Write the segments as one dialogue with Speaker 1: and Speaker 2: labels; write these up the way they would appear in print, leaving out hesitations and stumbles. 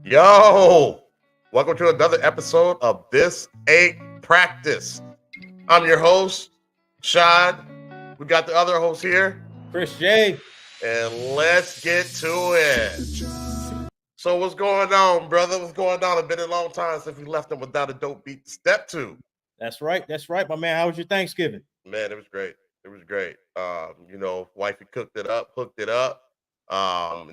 Speaker 1: Yo, welcome to another episode of This Ain't Practice. I'm your host, Sean. We got the other host here,
Speaker 2: Chris J.
Speaker 1: and let's get to it. So, what's going on, brother? What's going on? It's been a long time since we left them without a dope beat. Step two.
Speaker 2: That's right, my man. How was your Thanksgiving?
Speaker 1: Man, it was great. It was great. Wifey cooked it up, hooked it up.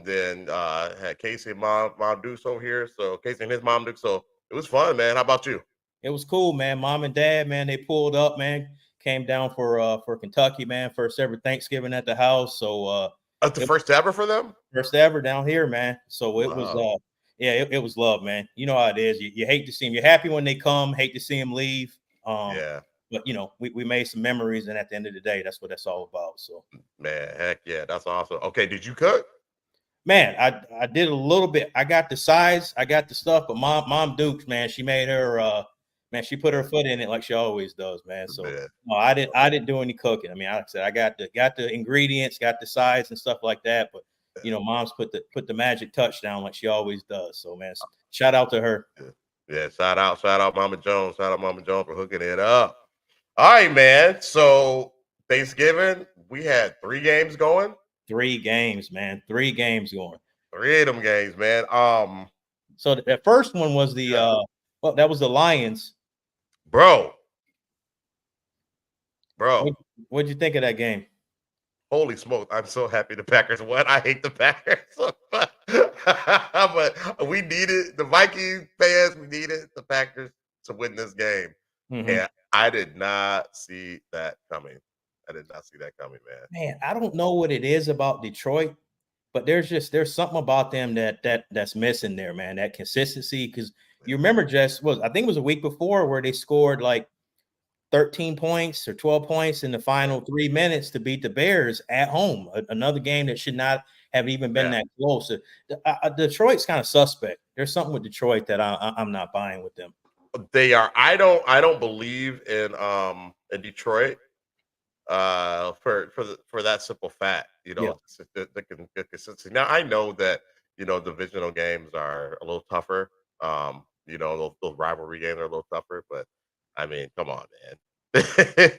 Speaker 1: Then had Casey and mom Dukes over here. So Casey and his mom Dukes. So it was fun, man. How about you?
Speaker 2: It was cool, man. Mom and dad, man, they pulled up, man. Came down for Kentucky, man. First ever Thanksgiving at the house. So
Speaker 1: That's the first ever for them?
Speaker 2: First ever down here, man. So it was
Speaker 1: Wow.
Speaker 2: it was love, man. You know how it is. You hate to see them. You're happy when they come, hate to see them leave.
Speaker 1: Yeah,
Speaker 2: But we made some memories, and at the end of the day, that's what that's all about. So
Speaker 1: man. Heck yeah. That's awesome. Okay, did you cook?
Speaker 2: man, I did a little bit. I got the size, I got the stuff, but mom Dukes, man, she made her man, she put her foot in it like she always does, man. So
Speaker 1: Man.
Speaker 2: no, I didn't do any cooking. I mean, like I said, I got the ingredients, got the size and stuff like that, but mom's put the magic touch down like she always does. So man, shout out to her.
Speaker 1: Yeah, shout out Mama Jones. Shout out Mama Jones for hooking it up. All right, man. So Thanksgiving, we had 3 games going.
Speaker 2: 3 games, man. 3 games going.
Speaker 1: 3 of them games, man.
Speaker 2: So the first one was that was the Lions.
Speaker 1: Bro.
Speaker 2: What'd you think of that game?
Speaker 1: Holy smoke. I'm so happy the Packers won. I hate the Packers. But we needed the Viking fans, we needed the Packers to win this game.
Speaker 2: Mhm.
Speaker 1: And I did not see that coming. Man.
Speaker 2: Man, I don't know what it is about Detroit, but there's something about them that's missing there, man. That consistency, because you remember I think it was a week before where they scored like 13 points or 12 points in the final 3 minutes to beat the Bears at home. Another game that should not have even been that close. Detroit's kind of suspect. There's something with Detroit that I'm not buying with them.
Speaker 1: They are. I don't believe in Detroit for that simple fact, the consistency. Now I know that divisional games are a little tougher. Those rivalry games are a little tougher, but I mean, come on, man.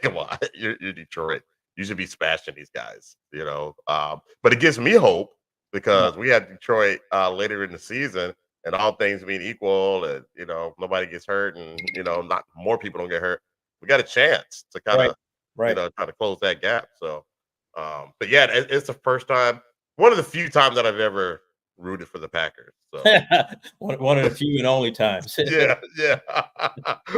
Speaker 1: Come on. You're Detroit. You should be smashing these guys, But it gives me hope because we had Detroit later in the season, and all things being equal, and nobody gets hurt, and not more people don't get hurt. We got a chance to kind of try to close that gap. So, but yeah, it's the first time, one of the few times that I've ever rooted for the Packers. So
Speaker 2: one of the few and only times.
Speaker 1: yeah.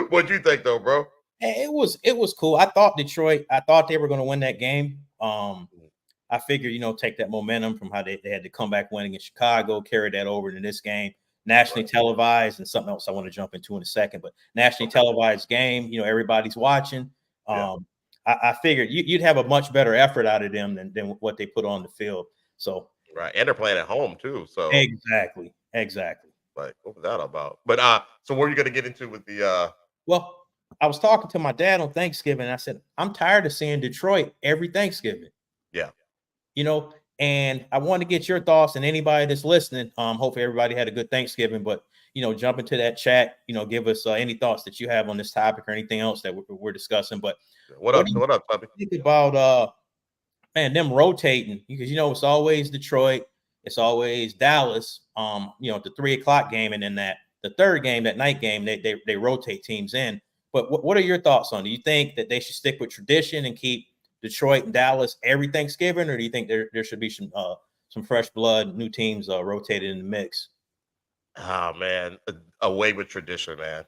Speaker 1: What'd you think though, bro?
Speaker 2: It was cool. I thought they were going to win that game. I figured, take that momentum from how they had to come back winning in Chicago, carry that over into this game, nationally televised, and something else I want to jump into in a second. But nationally televised game, everybody's watching. I figured you'd have a much better effort out of them than what they put on the field. So
Speaker 1: right, and they're playing at home too. So
Speaker 2: exactly.
Speaker 1: Like, what was that about? But so what are you going to get into with the?
Speaker 2: Well, I was talking to my dad on Thanksgiving. And I said, I'm tired of seeing Detroit every Thanksgiving.
Speaker 1: Yeah.
Speaker 2: And I want to get your thoughts, and anybody that's listening. Hopefully everybody had a good Thanksgiving, but jump into that chat, give us any thoughts that you have on this topic or anything else that we're discussing. But
Speaker 1: what up, Bobby?
Speaker 2: Think about man, them rotating, because it's always Detroit, it's always Dallas, the 3:00 game, and then the third game, that night game, they rotate teams in. But what are your thoughts on it? Do you think that they should stick with tradition and keep Detroit and Dallas every Thanksgiving, or do you think there should be some fresh blood, new teams rotated in the mix?
Speaker 1: Oh man, away with tradition, man.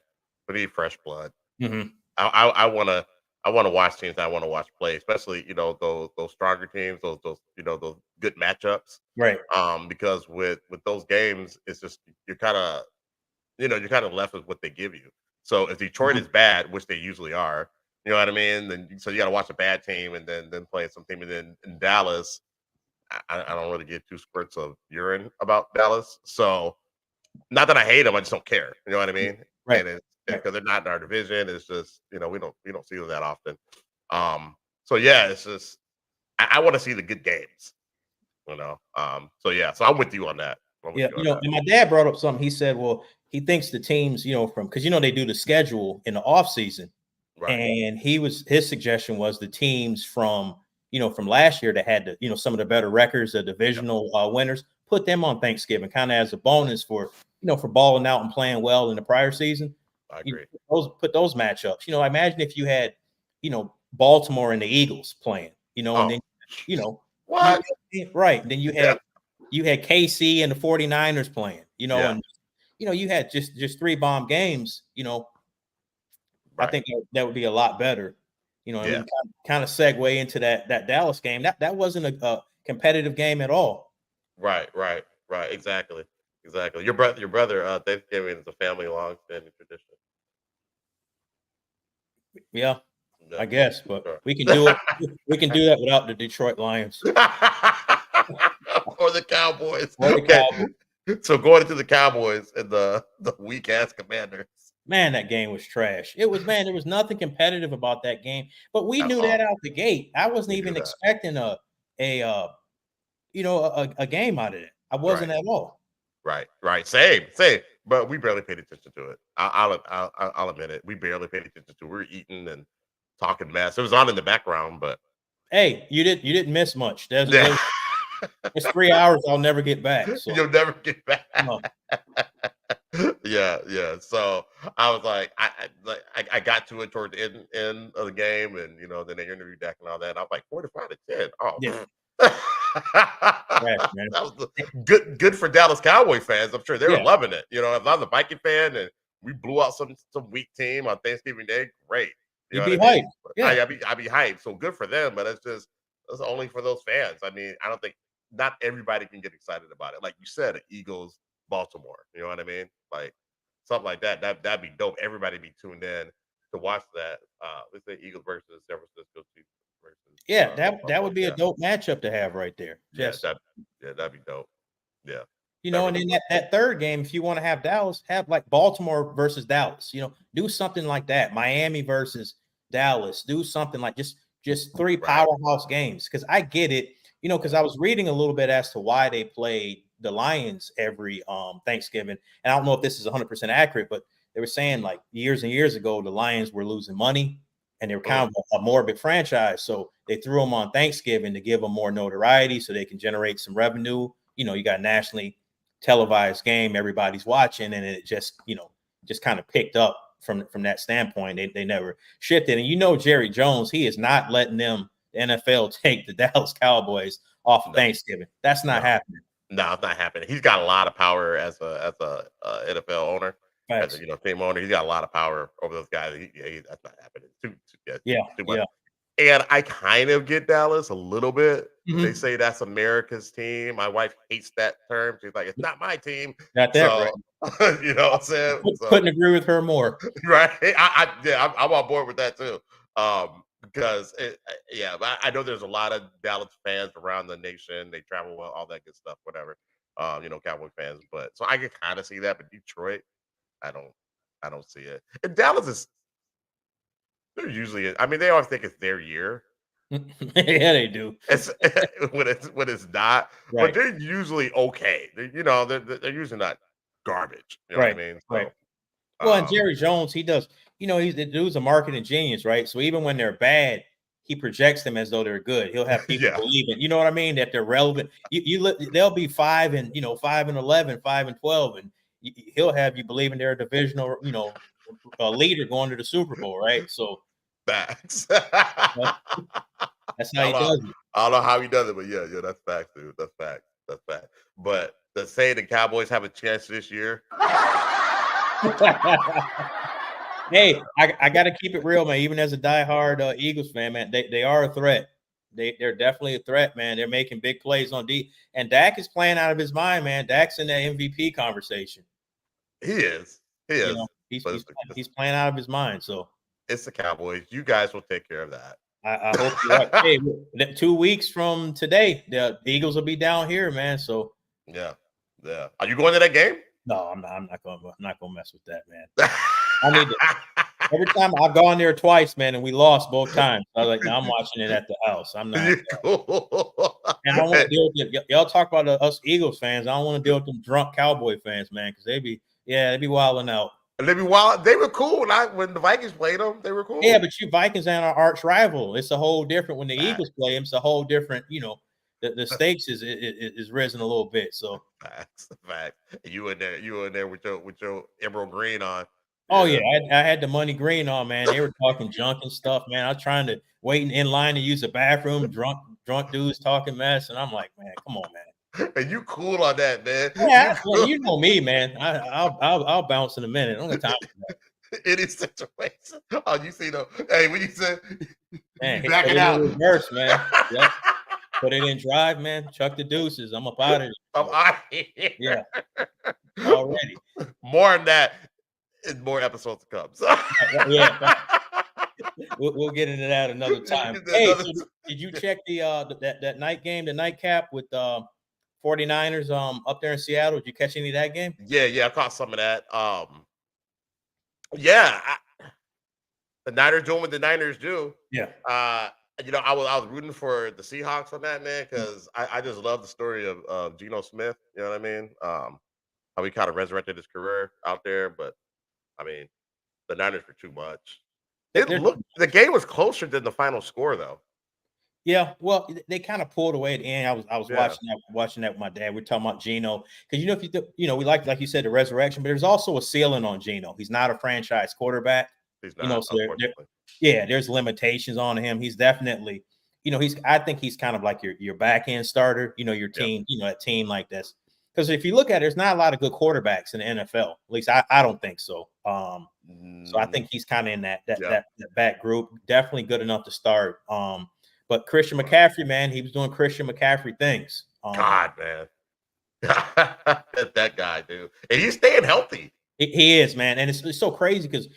Speaker 1: We need fresh blood.
Speaker 2: Mm-hmm.
Speaker 1: I want to watch teams. I want to watch play, especially those stronger teams, those those good matchups.
Speaker 2: Right.
Speaker 1: Because with those games, it's just you're kind of left with what they give you. So if Detroit is bad, which they usually are, you know what I mean? Then so you got to watch a bad team and then play some team. And then in Dallas, I don't really get 2 squirts of urine about Dallas. So not that I hate them, I just don't care. You know what I mean?
Speaker 2: Right.
Speaker 1: And because they're not in our division, it's just we don't see them that often. So yeah, it's just I want to see the good games. So yeah, so I'm with you on that. I'm with
Speaker 2: Yeah,
Speaker 1: you on that.
Speaker 2: and my dad brought up something. He said, well, he thinks the teams, from because they do the schedule in the off season,
Speaker 1: Right.
Speaker 2: and his suggestion was the teams from last year that had some of the better records, the
Speaker 1: Yep.
Speaker 2: divisional winners, put them on Thanksgiving, kind of as a bonus for balling out and playing well in the prior season.
Speaker 1: I agree.
Speaker 2: Put those matchups. Imagine if you had Baltimore and the Eagles playing, and then
Speaker 1: What?
Speaker 2: right, then
Speaker 1: Yeah.
Speaker 2: you had KC and the 49ers playing,
Speaker 1: Yeah.
Speaker 2: and you had just 3 bomb games, I
Speaker 1: Right.
Speaker 2: think that would be a lot better, and we
Speaker 1: Yeah.
Speaker 2: can kind of segue into that Dallas game. That wasn't a competitive game at all.
Speaker 1: Right. Exactly. Your brother, Thanksgiving is a family long-standing tradition.
Speaker 2: Yeah,
Speaker 1: Yeah,
Speaker 2: I guess, but
Speaker 1: sure.
Speaker 2: we can do it. We can do that without the Detroit Lions
Speaker 1: Or the Cowboys.
Speaker 2: or the
Speaker 1: Okay.
Speaker 2: Cowboys.
Speaker 1: So going into the Cowboys and the weak ass Commanders.
Speaker 2: Man, that game was trash. It was, man, there was nothing competitive about that game. But we
Speaker 1: At
Speaker 2: knew that
Speaker 1: all.
Speaker 2: out the gate. I wasn't
Speaker 1: We knew
Speaker 2: even
Speaker 1: that.
Speaker 2: expecting a game out of it. I
Speaker 1: Right.
Speaker 2: wasn't at all.
Speaker 1: Right. Same. But we barely paid attention to it. I'll admit it. We barely paid attention to it. We were eating and talking mess. It was on in the background, but
Speaker 2: Hey, you didn't miss much.
Speaker 1: yeah.
Speaker 2: It's 3 hours I'll never get back. So
Speaker 1: You'll never get back.
Speaker 2: no.
Speaker 1: Yeah. So I was like, I got to it toward the end of the game, and then they interviewed Dak and all that. I was like 45-10. Oh,
Speaker 2: Yeah.
Speaker 1: that
Speaker 2: Man.
Speaker 1: was good for Dallas Cowboy fans. I'm sure they were
Speaker 2: Yeah.
Speaker 1: loving it. If I was a Viking fan and we blew out some weak team on Thanksgiving Day, great.
Speaker 2: You'd be
Speaker 1: What I mean?
Speaker 2: hyped. Yeah.
Speaker 1: I'd be hyped. So good for them, but it's only for those fans. I mean, I don't think not everybody can get excited about it. Like you said, Eagles, Baltimore. You know what I mean? Like something like that. That'd be dope. Everybody be tuned in to watch that. Let's say Eagles versus San Francisco Chiefs versus
Speaker 2: Yeah, that would be a
Speaker 1: yeah.
Speaker 2: dope matchup to have right there.
Speaker 1: Yeah,
Speaker 2: Just
Speaker 1: that'd be dope. Yeah.
Speaker 2: and
Speaker 1: That
Speaker 2: then
Speaker 1: really would.
Speaker 2: that third game, if you want to have Dallas, have like Baltimore versus Dallas. Do something like that. Miami versus Dallas. Do something like just 3
Speaker 1: Right.
Speaker 2: powerhouse games. Because I get it. Because I was reading a little bit as to why they played the Lions every Thanksgiving. And I don't know if this is 100% accurate, but they were saying like years and years ago the Lions were losing money and they were kind of a morbid franchise. So they threw them on Thanksgiving to give them more notoriety so they can generate some revenue. You got nationally televised game, everybody's watching, and it just kind of picked up from that standpoint. They never shifted. And Jerry Jones, he is not letting the NFL take the Dallas Cowboys off of Thanksgiving. That's not happening.
Speaker 1: No, it's not happening. He's got a lot of power as a NFL owner, as a team owner. He's got a lot of power over those guys. That's not happening. Too much.
Speaker 2: Yeah.
Speaker 1: And I kind of get Dallas a little bit.
Speaker 2: Mhm.
Speaker 1: They say that's America's team. My wife hates that term. She's like, it's not my team.
Speaker 2: Got that
Speaker 1: So,
Speaker 2: right.
Speaker 1: you know what I'm saying?
Speaker 2: Couldn't agree with her more.
Speaker 1: Right. I'm on board with that too. Because but I know there's a lot of Dallas fans around the nation. They travel well, all that good stuff, whatever. Cowboy fans. But so I can kind of see that, but Detroit, I don't see it. And Dallas is they're usually I mean, they always think it's their year.
Speaker 2: Yeah, they do.
Speaker 1: It's when it's not,
Speaker 2: Right.
Speaker 1: but they're usually okay. They're usually not garbage. You know
Speaker 2: Right.
Speaker 1: what I mean?
Speaker 2: Right.
Speaker 1: So,
Speaker 2: Well, and Jerry Jones, he does, he's the dude's a marketing genius, right? So even when they're bad, he projects them as though they're good. He'll have people
Speaker 1: Yeah.
Speaker 2: believing, you know what I mean, that they're relevant. They'll be 5-11, 5-12, and he'll have you believing they're a divisional, a leader going to the Super Bowl, right? So
Speaker 1: facts.
Speaker 2: that's how he does it.
Speaker 1: I don't know how he does it, but yeah, that's facts, dude. That's fact. That's fact. But to say the Cowboys have a chance this year.
Speaker 2: Hey, I got to keep it real, man. Even as a diehard Eagles fan, man, they are a threat. They're definitely a threat, man. They're making big plays on D. And Dak is playing out of his mind, man. Dak's in that MVP conversation.
Speaker 1: He is.
Speaker 2: He's playing out of his mind. So
Speaker 1: it's the Cowboys. You guys will take care of that.
Speaker 2: I hope you're right. Hey, 2 weeks from today, the Eagles will be down here, man. So
Speaker 1: yeah. Are you going to that game?
Speaker 2: no, I'm not going to mess with that, man. I need to. Every time I've gone there twice, man, and we lost both times. I was like, no, I'm watching it at the house. I'm not.
Speaker 1: You cool.
Speaker 2: And I don't want to deal with y'all talk about us Eagles fans. I don't want to deal with them drunk Cowboy fans, man, because they be wilding out.
Speaker 1: And they be wild. They were cool when the Vikings played them. They were cool.
Speaker 2: Yeah, but you Vikings and our arch rival. It's a whole different when the Eagles play them. It's a whole different. The stakes is risen a little bit. So
Speaker 1: facts. You in there with your emerald green on.
Speaker 2: Oh yeah, I had the money green on, man. They were talking junk and stuff, man. I was trying to wait in line to use the bathroom. Drunk dudes talking mess, and I'm like, man, come on, man.
Speaker 1: And you cool on that, man.
Speaker 2: Yeah, you know me, man. I'll bounce in a minute. I don't got time for
Speaker 1: that. Any situation. Oh, you see though? Hey, when you said
Speaker 2: man,
Speaker 1: back it out,
Speaker 2: reverse, man. Yep. Put it in drive, man. Chuck the deuces. I'm up out of here.
Speaker 1: I'm out of here.
Speaker 2: Yeah. Already.
Speaker 1: More on that in more episodes to come. So.
Speaker 2: Yeah. We'll get into that another time. Hey, so did you check that night game, the nightcap with 49ers up there in Seattle? Did you catch any of that game?
Speaker 1: Yeah, I caught some of that. The Niners doing what the Niners do.
Speaker 2: Yeah.
Speaker 1: I was rooting for the Seahawks on that, man, because I just love the story of Geno Smith. You know what I mean? How he kind of resurrected his career out there, but I mean, the Niners were too much. The game was closer than the final score, though.
Speaker 2: Yeah, well, they kind of pulled away at the end. I was watching that with my dad. We're talking about Geno because if we like you said, the resurrection, but there's also a ceiling on Geno. He's not a franchise quarterback.
Speaker 1: He's not.
Speaker 2: So there's limitations on him. He's definitely, I think he's kind of like your back end starter. Your team, a team like this. Because if you look at it, there's not a lot of good quarterbacks in the NFL. At least I don't think so. So I think he's kind of in that back group. Definitely good enough to start. But Christian McCaffrey, man, he was doing Christian McCaffrey things.
Speaker 1: God, man. That guy, dude. And he's staying healthy.
Speaker 2: He is, man. And it's so crazy because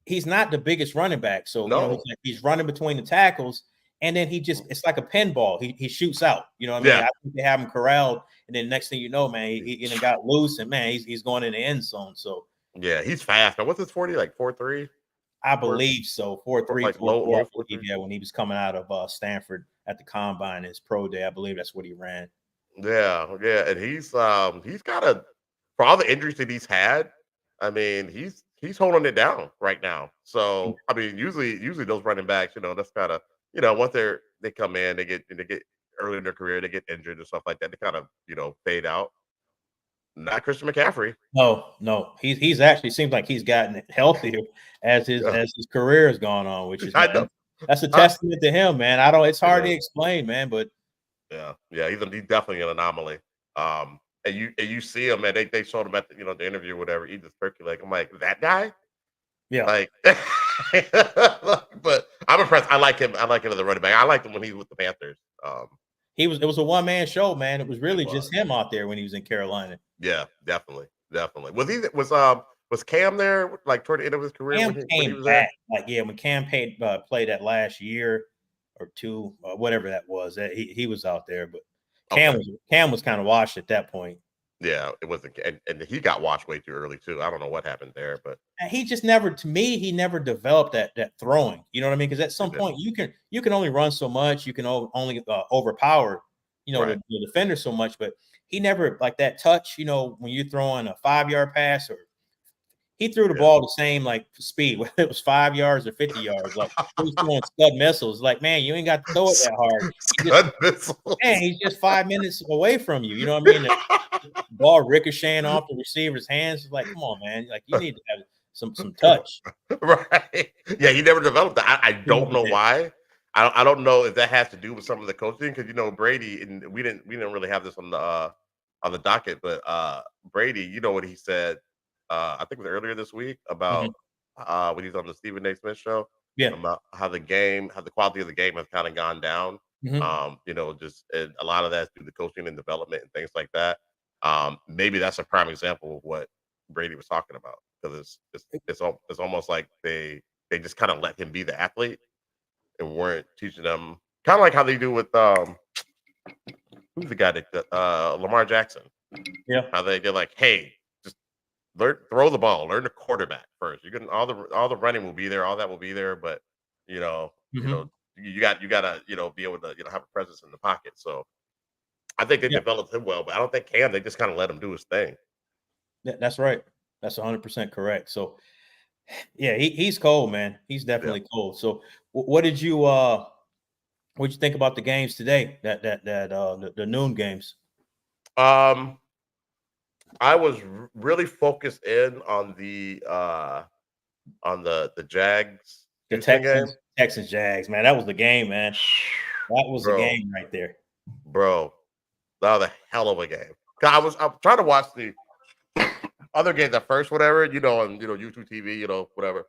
Speaker 2: he's not the biggest running back. So
Speaker 1: no.
Speaker 2: He's running between the tackles. And then it's like a pinball. He shoots out. You know what I mean?
Speaker 1: Yeah.
Speaker 2: I think they have him corralled. And then next thing you know, man, he got loose. And, man, he's going in the end zone. So.
Speaker 1: Yeah, he's fast. Now, what's his 40? Like 4.3?
Speaker 2: I believe so. 4.3,
Speaker 1: like
Speaker 2: 4.4. Yeah, when he was coming out of Stanford at the combine, his pro day, I believe that's what he ran.
Speaker 1: Yeah, and he's got for all the injuries that he's had. I mean, he's holding it down right now. So I mean, usually those running backs, that's kind of once they come in, they get early in their career, they get injured and stuff like that. They kind of fade out. Not Christian McCaffrey.
Speaker 2: No. He's actually seems like he's gotten healthier as his career has gone on, which is that's a testament to him, man. It's hard to explain, man, but
Speaker 1: yeah, he's definitely an anomaly. And you see him, man. They showed him at the interview or whatever. He just percolate. I'm like, that guy.
Speaker 2: Yeah.
Speaker 1: Like, but I'm impressed. I like him. I like him as a running back. I liked him when he was with the Panthers.
Speaker 2: It was a one-man show, man. It was really just him out there when he was in Carolina.
Speaker 1: Yeah, definitely. Was Cam there like toward the end of his career?
Speaker 2: Cam came back. When Cam played that last year or two, whatever that was, he was out there. But Cam was kind of washed at that point.
Speaker 1: Yeah, it wasn't, and he got washed way too early too. I don't know what happened there, but
Speaker 2: he just never developed that throwing. You know what I mean? Because at some point you can only run so much, you can only overpower the defender so much, but he never like that touch. When you're throwing a 5-yard pass, or he threw the ball the same like speed, whether it was 5 yards or 50 yards. Like he was throwing scud missiles. Like, man, you ain't got to throw it that hard.
Speaker 1: Scud missiles.
Speaker 2: Man, he's just 5 minutes away from you. You know what I mean? The ball ricocheting off the receiver's hands. It's like, come on, man. Like, you need to have some touch.
Speaker 1: Right. Yeah, he never developed that. I don't know why. I don't know if that has to do with some of the coaching, because Brady, and we didn't really have this on the docket, but Brady, what he said, I think it was earlier this week about when he's on the Stephen A. Smith show, about how the quality of the game has kind of gone down. Just a lot of that's due to coaching and development and things like that. Maybe that's a prime example of what Brady was talking about, because it's almost like they just kind of let him be the athlete and weren't teaching them, kind of like how they do with who's the guy that Lamar Jackson.
Speaker 2: Yeah,
Speaker 1: how they're like, hey, just throw the ball, learn the quarterback first. You can all the running will be there, all that will be there, but you know, you
Speaker 2: Mhm.
Speaker 1: know, you gotta, be able to, have a presence in the pocket. So I think they
Speaker 2: Yeah,
Speaker 1: developed him well, but I don't think Cam, they just kind of let him do his thing.
Speaker 2: that's right. That's 100% correct. So yeah, he's cold, man. He's
Speaker 1: Yeah.
Speaker 2: definitely cold. So what did you what you think about the games today? The noon games.
Speaker 1: Um, I was really focused in on the Jags
Speaker 2: The
Speaker 1: Houston game.
Speaker 2: Texans Jags, man. That was the game, man. That was the
Speaker 1: Bro,
Speaker 2: game right there.
Speaker 1: bro, that was a hell of a game. 'Cause I'm trying to watch the other games at first, whatever, on YouTube TV, whatever.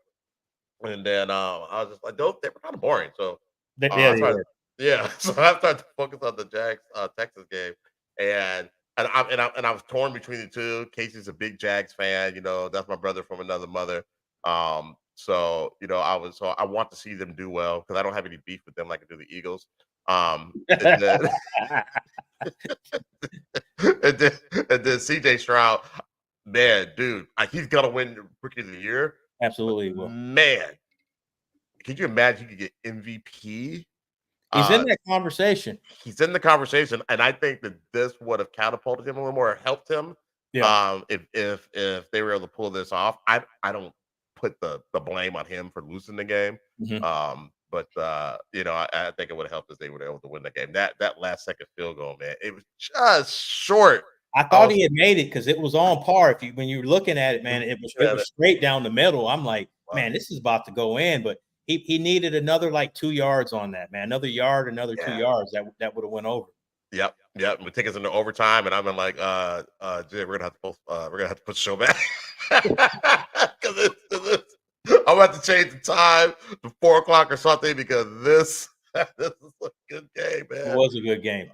Speaker 1: And then I was just like, they were kind of boring. So
Speaker 2: Yeah,
Speaker 1: I
Speaker 2: they
Speaker 1: started,
Speaker 2: were.
Speaker 1: yeah. So I started to focus on the Jags Texas game, and I was torn between the two. Casey's a big Jags fan. That's my brother from another mother. So I want to see them do well because I don't have any beef with them like I do the Eagles. And then and then CJ Stroud, man, dude, he's gonna win Rookie of the Year. But
Speaker 2: Absolutely will.
Speaker 1: man, could you imagine he could get MVP?
Speaker 2: He's in
Speaker 1: Uh,
Speaker 2: that conversation.
Speaker 1: he's in the conversation, and I think that this would have catapulted him a little more, or helped him.
Speaker 2: Yeah.
Speaker 1: If they were able to pull this off, I don't put the blame on him for losing the game.
Speaker 2: Mhm.
Speaker 1: But I think it would have helped if they were able to win the game. That last second field goal, man, it was just short.
Speaker 2: I
Speaker 1: I
Speaker 2: thought
Speaker 1: was
Speaker 2: he had made it because it was on par. If you when you're looking at it, man, it was straight down the middle. I'm like, man, this is about to go in, but he needed another like 2 yards on that, man. Another yard, another two
Speaker 1: yeah.
Speaker 2: yards that would have went over.
Speaker 1: Yep, yep. We take us into overtime, and I'm in like, Jay, we're gonna have to put the show back because I'm about to change the time to 4 o'clock or something because this this is a good game,
Speaker 2: It
Speaker 1: man.
Speaker 2: was a good game.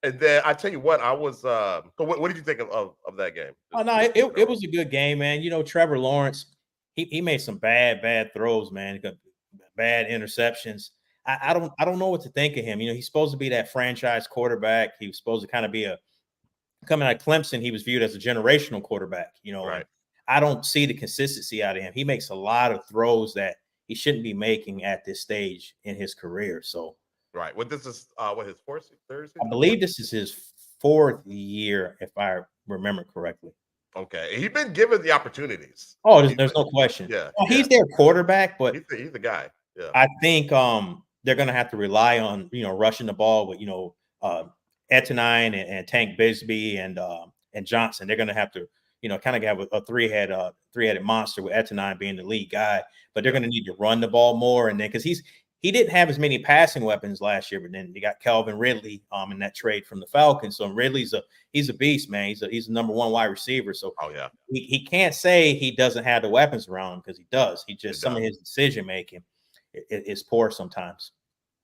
Speaker 1: And then I tell you what, I was. So what did you think of that game?
Speaker 2: Oh
Speaker 1: Just,
Speaker 2: no,
Speaker 1: in
Speaker 2: it
Speaker 1: general.
Speaker 2: was a good game, man. Trevor Lawrence, he made some bad throws, man. He got bad interceptions. I don't know what to think of him. He's supposed to be that franchise quarterback. He was supposed to kind of be a coming out of Clemson. He was viewed as a generational quarterback. And
Speaker 1: Right,
Speaker 2: I don't see the consistency out of him. He makes a lot of throws that he shouldn't be making at this stage in his career. So
Speaker 1: right. What this is? What his third
Speaker 2: I
Speaker 1: season?
Speaker 2: believe this is his fourth year, if I remember correctly.
Speaker 1: Okay, he's been given the opportunities.
Speaker 2: Oh, there's,
Speaker 1: He's
Speaker 2: there's no question.
Speaker 1: yeah,
Speaker 2: Well,
Speaker 1: yeah.
Speaker 2: he's their quarterback, but
Speaker 1: He's the guy. Yeah,
Speaker 2: I think they're going to have to rely on rushing the ball with uh, Etanine and Tank Bisbee and Johnson. They're going to have to kind of have a three-headed monster with Etanine being the lead guy, but they're
Speaker 1: yeah.
Speaker 2: going to need to run the ball more. And then because he didn't have as many passing weapons last year, but then they got Calvin Ridley in that trade from the Falcons. So Ridley's he's a beast, man. He's a number one wide receiver. So
Speaker 1: Oh yeah,
Speaker 2: he can't say he doesn't have the weapons around him because he does. He
Speaker 1: it
Speaker 2: just some
Speaker 1: does.
Speaker 2: of his decision making is poor sometimes.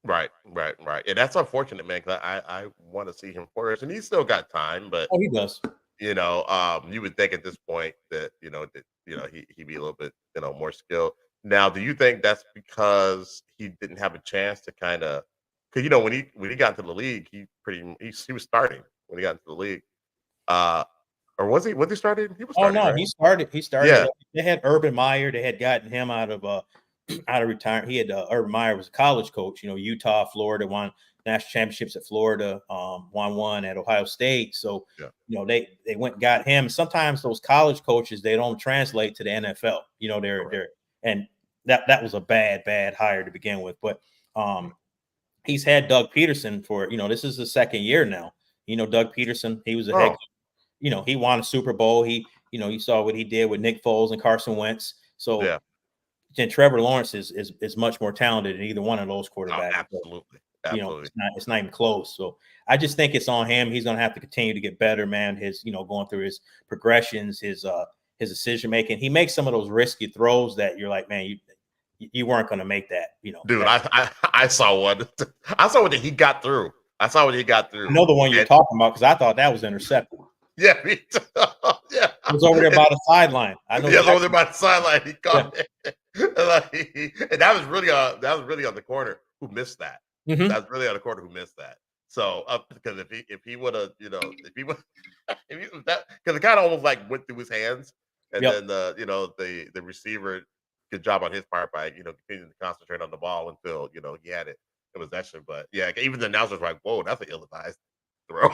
Speaker 1: Right, right, right. And that's unfortunate, man. Because I want to see him flourish, and he's still got time. But
Speaker 2: Oh, he does.
Speaker 1: you would think at this point that he'd be a little bit more skilled. Now, do you think that's because he didn't have a chance to kind of? Because when he got into the league, he was starting when he got into the league. Uh, or was he? Was he starting? He was
Speaker 2: Oh
Speaker 1: starting,
Speaker 2: no,
Speaker 1: right?
Speaker 2: he started. He started.
Speaker 1: Yeah,
Speaker 2: They had Urban Meyer. They had gotten him out of out of retirement. He had Urban Meyer was a college coach. Utah, Florida, won national championships at Florida. Won one at Ohio State. So
Speaker 1: yeah,
Speaker 2: they went and got him. Sometimes those college coaches they don't translate to the NFL.
Speaker 1: correct.
Speaker 2: They're and that was a bad hire to begin with. But he's had Doug Peterson for this is the second year now. Doug Peterson. He was a head
Speaker 1: Oh,
Speaker 2: coach. He won a Super Bowl. You saw what he did with Nick Foles and Carson Wentz. So
Speaker 1: yeah.
Speaker 2: and Trevor Lawrence is much more talented than either one of those
Speaker 1: Oh,
Speaker 2: quarterbacks. But,
Speaker 1: absolutely, absolutely.
Speaker 2: it's not even close. So I just think it's on him. He's going to have to continue to get better, man. His going through his progressions, his decision making. He makes some of those risky throws that you're like, man, you weren't going to make that.
Speaker 1: Dude, I saw one. I saw one that he got through. I saw what he got
Speaker 2: I
Speaker 1: through.
Speaker 2: know the one you're
Speaker 1: And
Speaker 2: talking about because I thought that was intercepted.
Speaker 1: yeah, me too. Yeah.
Speaker 2: It was over there by the sideline. I know.
Speaker 1: Yeah, over there by the sideline. He caught
Speaker 2: Yeah.
Speaker 1: it. And that was really on the corner who missed that.
Speaker 2: Mhm.
Speaker 1: That's really on the corner who missed that. So because if he would have, if he would if he was that, because it kind of almost like went through his hands, and
Speaker 2: Yep.
Speaker 1: then the receiver, good job on his part by continuing to concentrate on the ball until he had it in possession. But yeah, even the announcers were like, "Whoa, that's an ill-advised throw."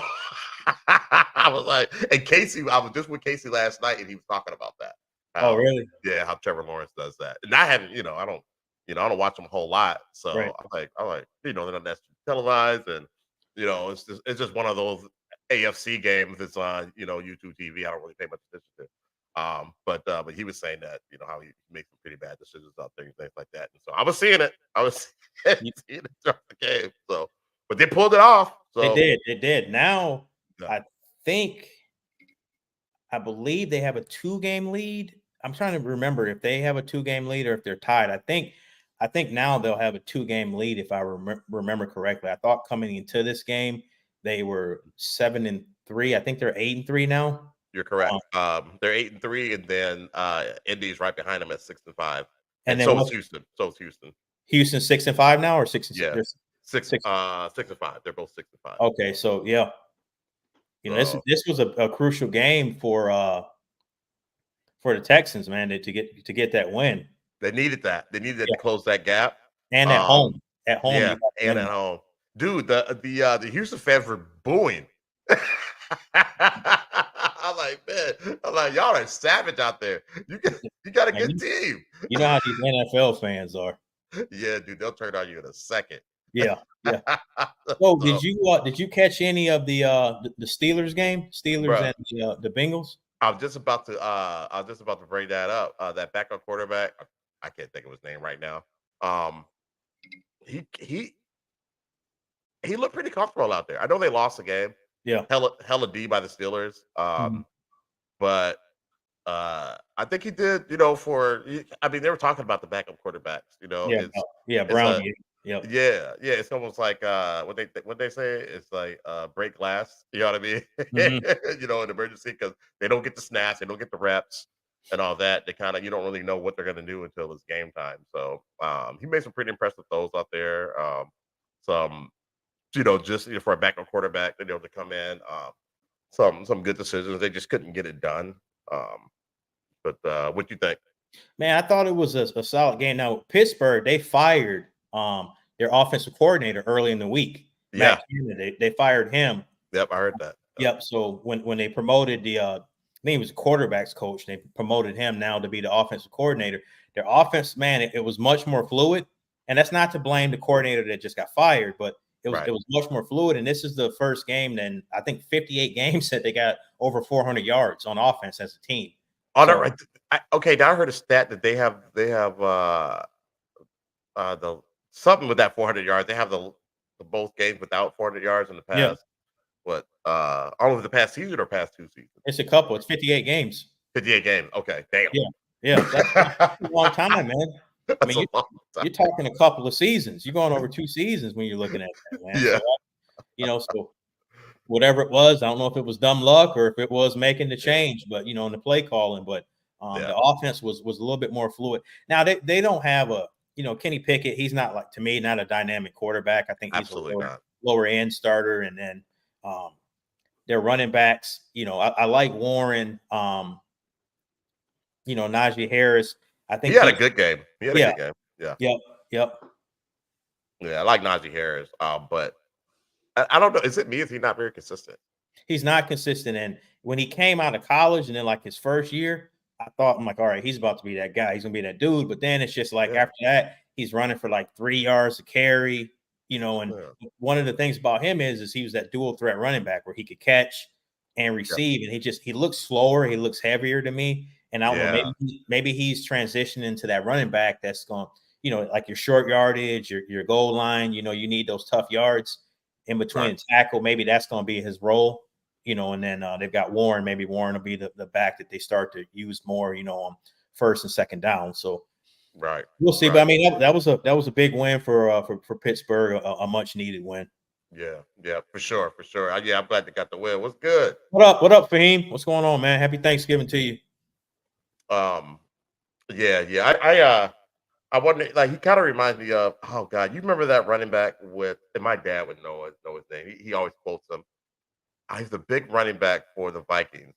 Speaker 1: I was like, and Casey, I was just with Casey last night, and he was talking about that.
Speaker 2: Oh,
Speaker 1: How
Speaker 2: really?
Speaker 1: Yeah, how Trevor Lawrence does that, and I haven't, I don't watch him a whole lot,
Speaker 2: Right.
Speaker 1: so I'm like, they're not necessarily televised, and it's just one of those AFC games. It's on YouTube TV. I don't really pay much attention to. But he was saying that how he makes some pretty bad decisions out there and things like that. And so I was seeing it. I was seeing
Speaker 2: You-
Speaker 1: it throughout the game. So, but they pulled it off.
Speaker 2: They
Speaker 1: So
Speaker 2: did. They did. Now,
Speaker 1: yeah,
Speaker 2: I think, I believe they have a 2-game lead. I'm trying to remember if they have a 2-game lead or if they're tied. I think now they'll have a 2-game lead if I remember correctly. I thought coming into this game they were 7-3. I think they're 8-3 now.
Speaker 1: you're
Speaker 2: Um,
Speaker 1: correct. They're 8-3, and then Indy's right behind them at 6-5,
Speaker 2: and
Speaker 1: and
Speaker 2: then
Speaker 1: so is
Speaker 2: what's
Speaker 1: Houston. So is Houston.
Speaker 2: Houston 6-5 now or 6 and
Speaker 1: Yeah,
Speaker 2: there's
Speaker 1: six
Speaker 2: 6?
Speaker 1: 6-5. They're both 6-5.
Speaker 2: Okay, so yeah, this
Speaker 1: So
Speaker 2: this was a crucial game for the Texans, man, to get that win.
Speaker 1: they needed that. They needed to
Speaker 2: Yeah,
Speaker 1: close that gap.
Speaker 2: and at
Speaker 1: Um,
Speaker 2: home, at home you
Speaker 1: Yeah,
Speaker 2: got to
Speaker 1: and
Speaker 2: win
Speaker 1: at
Speaker 2: that.
Speaker 1: home. Dude, the Houston fans were booing. I'm like, y'all are savage out there. You got a
Speaker 2: Man,
Speaker 1: good team.
Speaker 2: you know how these NFL fans are.
Speaker 1: Yeah, dude, they'll turn on you in a second.
Speaker 2: Yeah, yeah. So
Speaker 1: So,
Speaker 2: did you catch any of the Steelers game? Steelers
Speaker 1: bro,
Speaker 2: and the Bengals?
Speaker 1: I was just about to bring that up. That backup quarterback, I can't think of his name right now. Um, he he he looked pretty comfortable out there. I know they lost the game,
Speaker 2: Yeah.
Speaker 1: hella D by the Steelers.
Speaker 2: Mhm.
Speaker 1: But I think he did, I mean, they were talking about the backup quarterbacks,
Speaker 2: Yeah, yeah,
Speaker 1: it's
Speaker 2: Brown.
Speaker 1: a
Speaker 2: Yep.
Speaker 1: yeah, it's almost like what they say, it's like break glass, you know what I mean?
Speaker 2: Mhm.
Speaker 1: In emergency, because they don't get the snaps, they don't get the reps and all that. They kind of you don't really know what they're gonna do until it's game time. So he made some pretty impressive throws out there. Some just for a backup quarterback, to come in. Some good decisions. They just couldn't get it done. Um, but what you think?
Speaker 2: Man, I thought it was a solid game. Now, Pittsburgh, they fired their offensive coordinator early in the week.
Speaker 1: Yeah.
Speaker 2: Matt Canada, they fired him.
Speaker 1: Yep, I heard that.
Speaker 2: Yep. So when they promoted I think he was a quarterbacks coach, they promoted him now to be the offensive coordinator. Their offense, man, it was much more fluid. And that's not to blame the coordinator that just got fired, but it was
Speaker 1: Right.
Speaker 2: it was much more fluid. And this is the first game in I think 58 games that they got over 400 yards on offense as a team.
Speaker 1: Oh, no,
Speaker 2: So
Speaker 1: right. Okay, now I heard a stat that they have the something with that 400 yards. They have the both games without 400 yards in the
Speaker 2: yeah,
Speaker 1: past. What? All of the past season or past 2 seasons?
Speaker 2: it's a couple. It's 58 games.
Speaker 1: 58 games. Okay, damn.
Speaker 2: Yeah, yeah, that's a long time, man. I
Speaker 1: That's
Speaker 2: mean,
Speaker 1: a long time.
Speaker 2: you're talking a couple of seasons. You're going over 2 seasons when you're looking at that, man.
Speaker 1: Yeah,
Speaker 2: So whatever it was, I don't know if it was dumb luck or if it was making the
Speaker 1: yeah,
Speaker 2: change, but in the play calling, but
Speaker 1: yeah.
Speaker 2: the offense was a little bit more fluid. Now they don't have Kenny Pickett. He's not, like, to me, not a dynamic quarterback. I think he's a
Speaker 1: Absolutely not.
Speaker 2: lower end starter, and then um, their running backs. I like Warren. Najee Harris. I
Speaker 1: He
Speaker 2: think
Speaker 1: had a
Speaker 2: he's
Speaker 1: good game. He had a
Speaker 2: yeah,
Speaker 1: good game. Yeah,
Speaker 2: yep, yep.
Speaker 1: yeah. I like Najee Harris. But I don't know. Is it me? Is he not very consistent?
Speaker 2: He's not consistent. And when he came out of college and then, like, his first year, I'm like, all right, he's about to be that guy. He's gonna be that dude. But then it's just like
Speaker 1: Yeah,
Speaker 2: after that, he's running for like 3 yards to carry, and
Speaker 1: yeah.
Speaker 2: one of the things about him is he was that dual threat running back where he could catch and
Speaker 1: Yeah.
Speaker 2: receive. And he looks slower, he looks heavier to me. And I don't know,
Speaker 1: Yeah.
Speaker 2: maybe he's transitioning to that running back that's going, like your short yardage, your goal line, you need those tough yards in between
Speaker 1: Right.
Speaker 2: the tackle. Maybe that's going to be his role. And then they've got Warren. Maybe Warren will be the back that they start to use more, on first and second down. So
Speaker 1: Right.
Speaker 2: we'll see. But I
Speaker 1: Right.
Speaker 2: mean, that was a big win for Pittsburgh, a much needed win.
Speaker 1: Yeah. Yeah. For sure. For sure. Yeah. I'm glad they got the win. What's good?
Speaker 2: What up? What up, Fahim? What's going on, man? Happy Thanksgiving to you.
Speaker 1: Um. Yeah. Yeah. I wonder, like he kind of reminds me of, oh God, you remember that running back with, and my dad would know his name. He always quotes him. He's the big running back for the Vikings,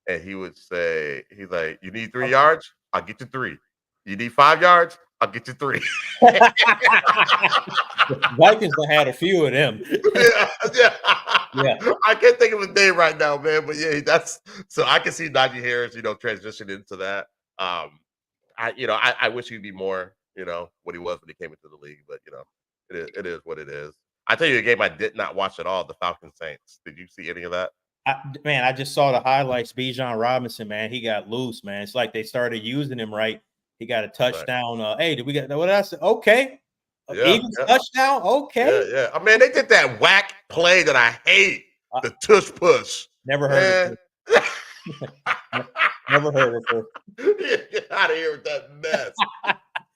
Speaker 1: and he would say, he's like, "You need 3 yards? I'll get you three. You need 5 yards? I'll get you three."
Speaker 2: Vikings done had a few of them.
Speaker 1: Yeah, yeah.
Speaker 2: Yeah.
Speaker 1: I can't think of his name right now, man. But yeah, that's so I can see Najee Harris, transition into that. I wish he'd be more, what he was when he came into the league, but it is what it is. I tell you a game I did not watch at all, the Falcons Saints. Did you see any of that?
Speaker 2: Man, I just saw the highlights. Bijan Robinson, man, he got loose, man. It's like they started using him right. He got a
Speaker 1: Right.
Speaker 2: touchdown. Hey, did we get what I said? Okay.
Speaker 1: Yeah,
Speaker 2: Eagles
Speaker 1: yeah,
Speaker 2: touchdown.
Speaker 1: yeah,
Speaker 2: Okay.
Speaker 1: yeah. I mean, they did that whack play that I hate,
Speaker 2: I
Speaker 1: the tush push.
Speaker 2: never heard of
Speaker 1: Man.
Speaker 2: her. Never heard of her.
Speaker 1: Get out of here with that mess.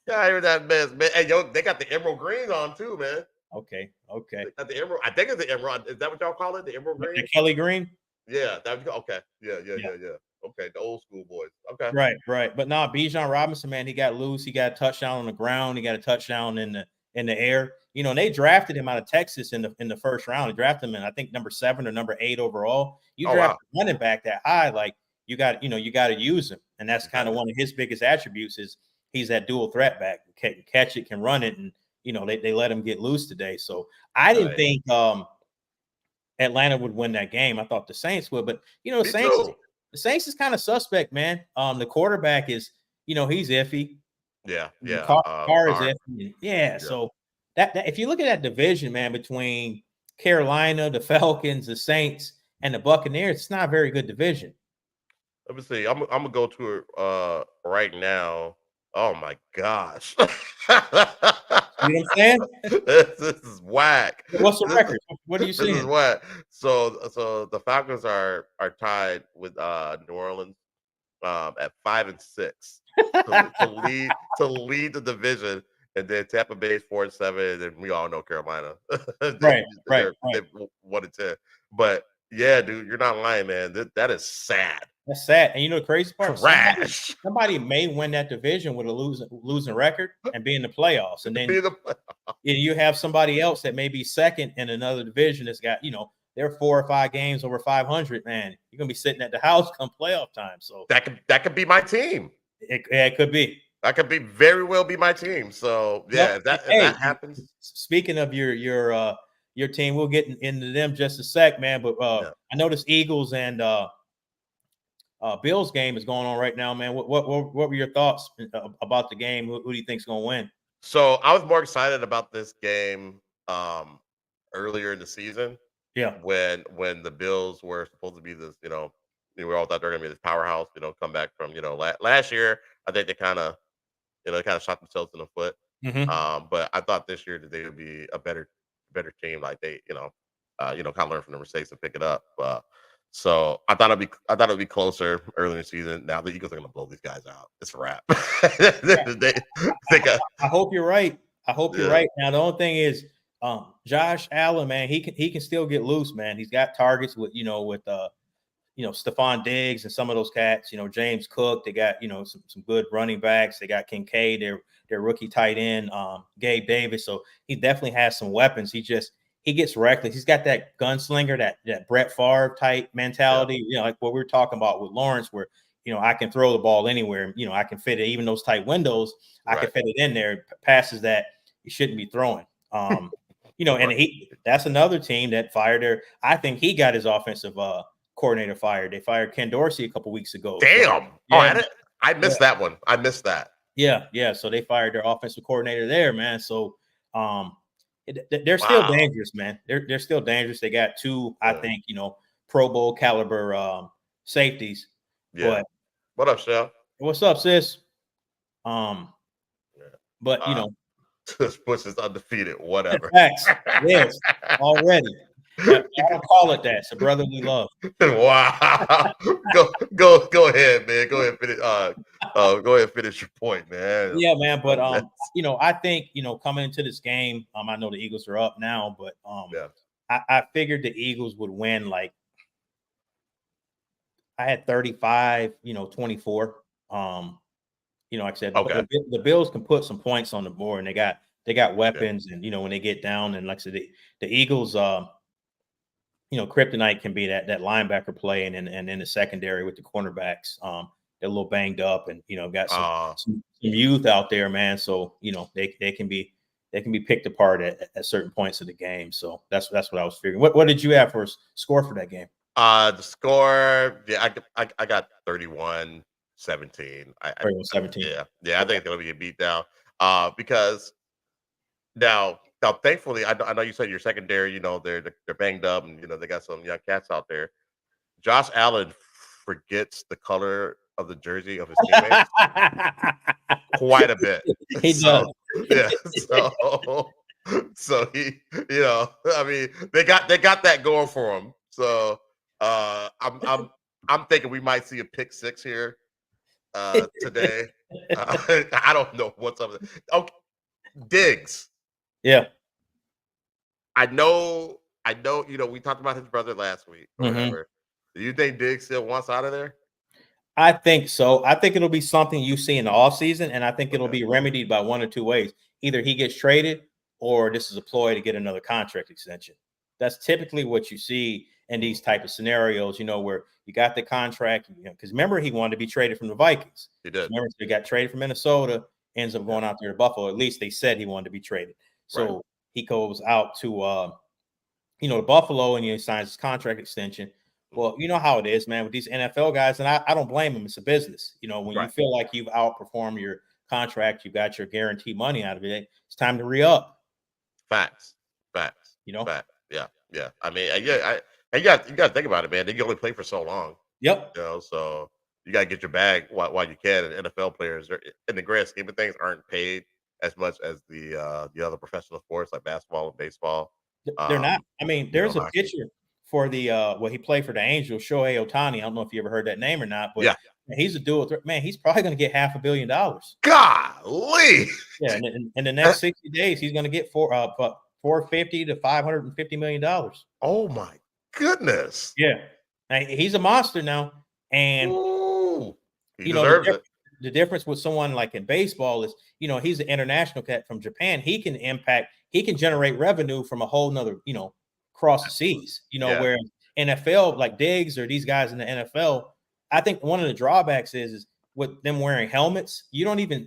Speaker 1: Get out of here with that mess, man. Hey, yo, they got the emerald green on too, man.
Speaker 2: Okay. Okay.
Speaker 1: They got the emerald. I think it's the emerald. Is that what y'all call it? The emerald
Speaker 2: The
Speaker 1: green?
Speaker 2: Kelly Green.
Speaker 1: Yeah, that okay. Yeah, yeah,
Speaker 2: Yeah.
Speaker 1: yeah, yeah. Okay, the old school boys. Okay.
Speaker 2: Right, right. But no, Bijan Robinson, man, he got loose. He got a touchdown on the ground. He got a touchdown in the air. And they drafted him out of Texas in the first round. They drafted him in, I think, number 7 or number 8 overall. You
Speaker 1: Oh
Speaker 2: draft
Speaker 1: wow.
Speaker 2: a running back that high, like you got to use him. And that's kind of
Speaker 1: Exactly.
Speaker 2: one of his biggest attributes is he's that dual threat back. Can catch it, can run it, and they let him get loose today. So I didn't
Speaker 1: Right.
Speaker 2: think Atlanta would win that game. I thought the Saints would, but
Speaker 1: Me too.
Speaker 2: The Saints is kind of suspect, man. The quarterback is, he's iffy.
Speaker 1: Yeah,
Speaker 2: The
Speaker 1: yeah.
Speaker 2: car is
Speaker 1: Car.
Speaker 2: iffy. Yeah,
Speaker 1: Yeah.
Speaker 2: so that if you look at that division, man, between Carolina, the Falcons, the Saints, and the Buccaneers, it's not a very good division.
Speaker 1: Let me see. I'm gonna go to it right now. Oh my gosh.
Speaker 2: You know what I'm saying?
Speaker 1: This is whack.
Speaker 2: What's the
Speaker 1: This is
Speaker 2: record? What are you
Speaker 1: this is
Speaker 2: seeing?
Speaker 1: whack. So the Falcons are tied with New Orleans at 5-6 to lead the division, and then Tampa Bay is 4-7, and we all know Carolina.
Speaker 2: Right, right,
Speaker 1: They
Speaker 2: right.
Speaker 1: 1-10. But yeah, dude, you're not lying, man. That is sad.
Speaker 2: That's sad. And the crazy part,
Speaker 1: Trash.
Speaker 2: somebody may win that division with a losing record and be in the playoffs. And then
Speaker 1: Be the
Speaker 2: you have somebody else that may be second in another division that's got, they're 4 or 5 games over 500, man. You're going to be sitting at the house come playoff time. So
Speaker 1: that could be my team.
Speaker 2: it could be.
Speaker 1: That could be very well be my team. So yeah,
Speaker 2: Well,
Speaker 1: if that happens,
Speaker 2: speaking of your team, we'll get into them just a sec, man. But
Speaker 1: yeah.
Speaker 2: I noticed Eagles and Bills game is going on right now, man. What were your thoughts about the game? Who do you think's going to win?
Speaker 1: So I was more excited about this game earlier in the season
Speaker 2: Yeah.
Speaker 1: when the Bills were supposed to be this, we all thought they were gonna be this powerhouse, come back from, last year. I think they kind of shot themselves in the foot.
Speaker 2: Mm-hmm.
Speaker 1: But I thought this year that they would be a better team, like they, kind of learn from the mistakes and pick it up. So I thought it'd be closer early in the season. Now the Eagles are gonna blow these guys out. It's a wrap. They got,
Speaker 2: I hope you're right. I hope you're
Speaker 1: yeah,
Speaker 2: right. Now the only thing is, Josh Allen, man, he can still get loose, man. He's got targets with Stephon Diggs and some of those cats. James Cook. They got some good running backs. They got Kincaid, their rookie tight end, Gabe Davis. So he definitely has some weapons. He gets reckless. He's got that gunslinger, that Brett Favre type
Speaker 1: yeah,
Speaker 2: mentality. Like what we were talking about with Lawrence, where I can throw the ball anywhere. I can fit it, even those tight windows. I can
Speaker 1: right,
Speaker 2: fit it in there. Passes that you shouldn't be throwing. And
Speaker 1: right.
Speaker 2: that's another team that fired their. I think he got his offensive coordinator fired. They fired Ken Dorsey a couple weeks ago. So,
Speaker 1: Damn. Oh,
Speaker 2: yeah,
Speaker 1: I
Speaker 2: yeah,
Speaker 1: missed that one. I missed that.
Speaker 2: yeah. So they fired their offensive coordinator there, man. So they're still
Speaker 1: Wow.
Speaker 2: dangerous, man. They're still dangerous. They got 2, I
Speaker 1: Yeah.
Speaker 2: think, Pro Bowl caliber safeties.
Speaker 1: Yeah.
Speaker 2: But
Speaker 1: What up, Chef?
Speaker 2: what's up, sis? Um,
Speaker 1: Yeah.
Speaker 2: but
Speaker 1: Uh, this Bush is undefeated. Whatever.
Speaker 2: facts. Yes, already. I don't call it that. It's a brotherly love.
Speaker 1: Wow. Go ahead, man. Go ahead and finish. Go ahead and finish your point, man.
Speaker 2: Yeah, man. But
Speaker 1: That's-
Speaker 2: I think coming into this game, I know the Eagles are up now, but
Speaker 1: yeah.
Speaker 2: I figured the Eagles would win. Like I had 35, 24. Like I said,
Speaker 1: Okay.
Speaker 2: the Bills can put some points on the board, and they got
Speaker 1: Yeah.
Speaker 2: weapons, and when they get down, and like I said, the Eagles, kryptonite can be that linebacker play, and in the secondary with the cornerbacks, they're a little banged up, and got some youth out there, man. So they can be picked apart at certain points of the game. So that's what I was figuring. What did you have for a score for that game?
Speaker 1: The score, yeah, I got 31-17. I
Speaker 2: 31-17.
Speaker 1: Yeah, I
Speaker 2: Okay.
Speaker 1: think they're gonna get beat down. Because now, thankfully, I know you said your secondary, they're banged up, and they got some young cats out there. Josh Allen forgets the color of the jersey of his teammates quite a bit.
Speaker 2: He does.
Speaker 1: So yeah, so he, I mean, they got that going for him. So I'm thinking we might see a pick six here today. I don't know what's up. Okay, Diggs.
Speaker 2: Yeah.
Speaker 1: I know. We talked about his brother last week or
Speaker 2: Mm-hmm.
Speaker 1: whatever. Do you think Diggs still wants out of there?
Speaker 2: I think so. I think it'll be something you see in the offseason, and I think it'll be remedied by one or two ways. Either he gets traded, or this is a ploy to get another contract extension. That's typically what you see in these type of scenarios, where you got the contract, because remember, he wanted to be traded from the Vikings.
Speaker 1: He did.
Speaker 2: Remember, he got traded from Minnesota, ends up going out there to Buffalo. At least they said he wanted to be traded. So he goes out to to Buffalo, and he signs his contract extension. Well, you know how it is, man, with these NFL guys, and I don't blame them. It's a business. When you feel like you've outperformed your contract, you got your guaranteed money out of it, it's time to re-up.
Speaker 1: Facts. Facts. Yeah. I mean, you got to think about it, man. They can only play for so long.
Speaker 2: Yep.
Speaker 1: So you got to get your bag while you can. And NFL players, in the grand scheme of things, aren't paid as much as the other professional sports like basketball and baseball.
Speaker 2: They're not. I mean, there's a picture for the he played for the Angels, Shohei Ohtani. I don't know if you ever heard that name or not, but he's a dual threat. Man, he's probably going to get $500 million.
Speaker 1: Golly.
Speaker 2: Yeah, in the next 60 days, he's going to get $450 to $550 million.
Speaker 1: Oh my goodness.
Speaker 2: Yeah, he's a monster now, and
Speaker 1: he deserves it.
Speaker 2: The difference with someone like in baseball is, he's an international cat from Japan. He can generate revenue from a whole nother, across the seas, where NFL, like Diggs or these guys in the NFL, I think one of the drawbacks is with them wearing helmets, a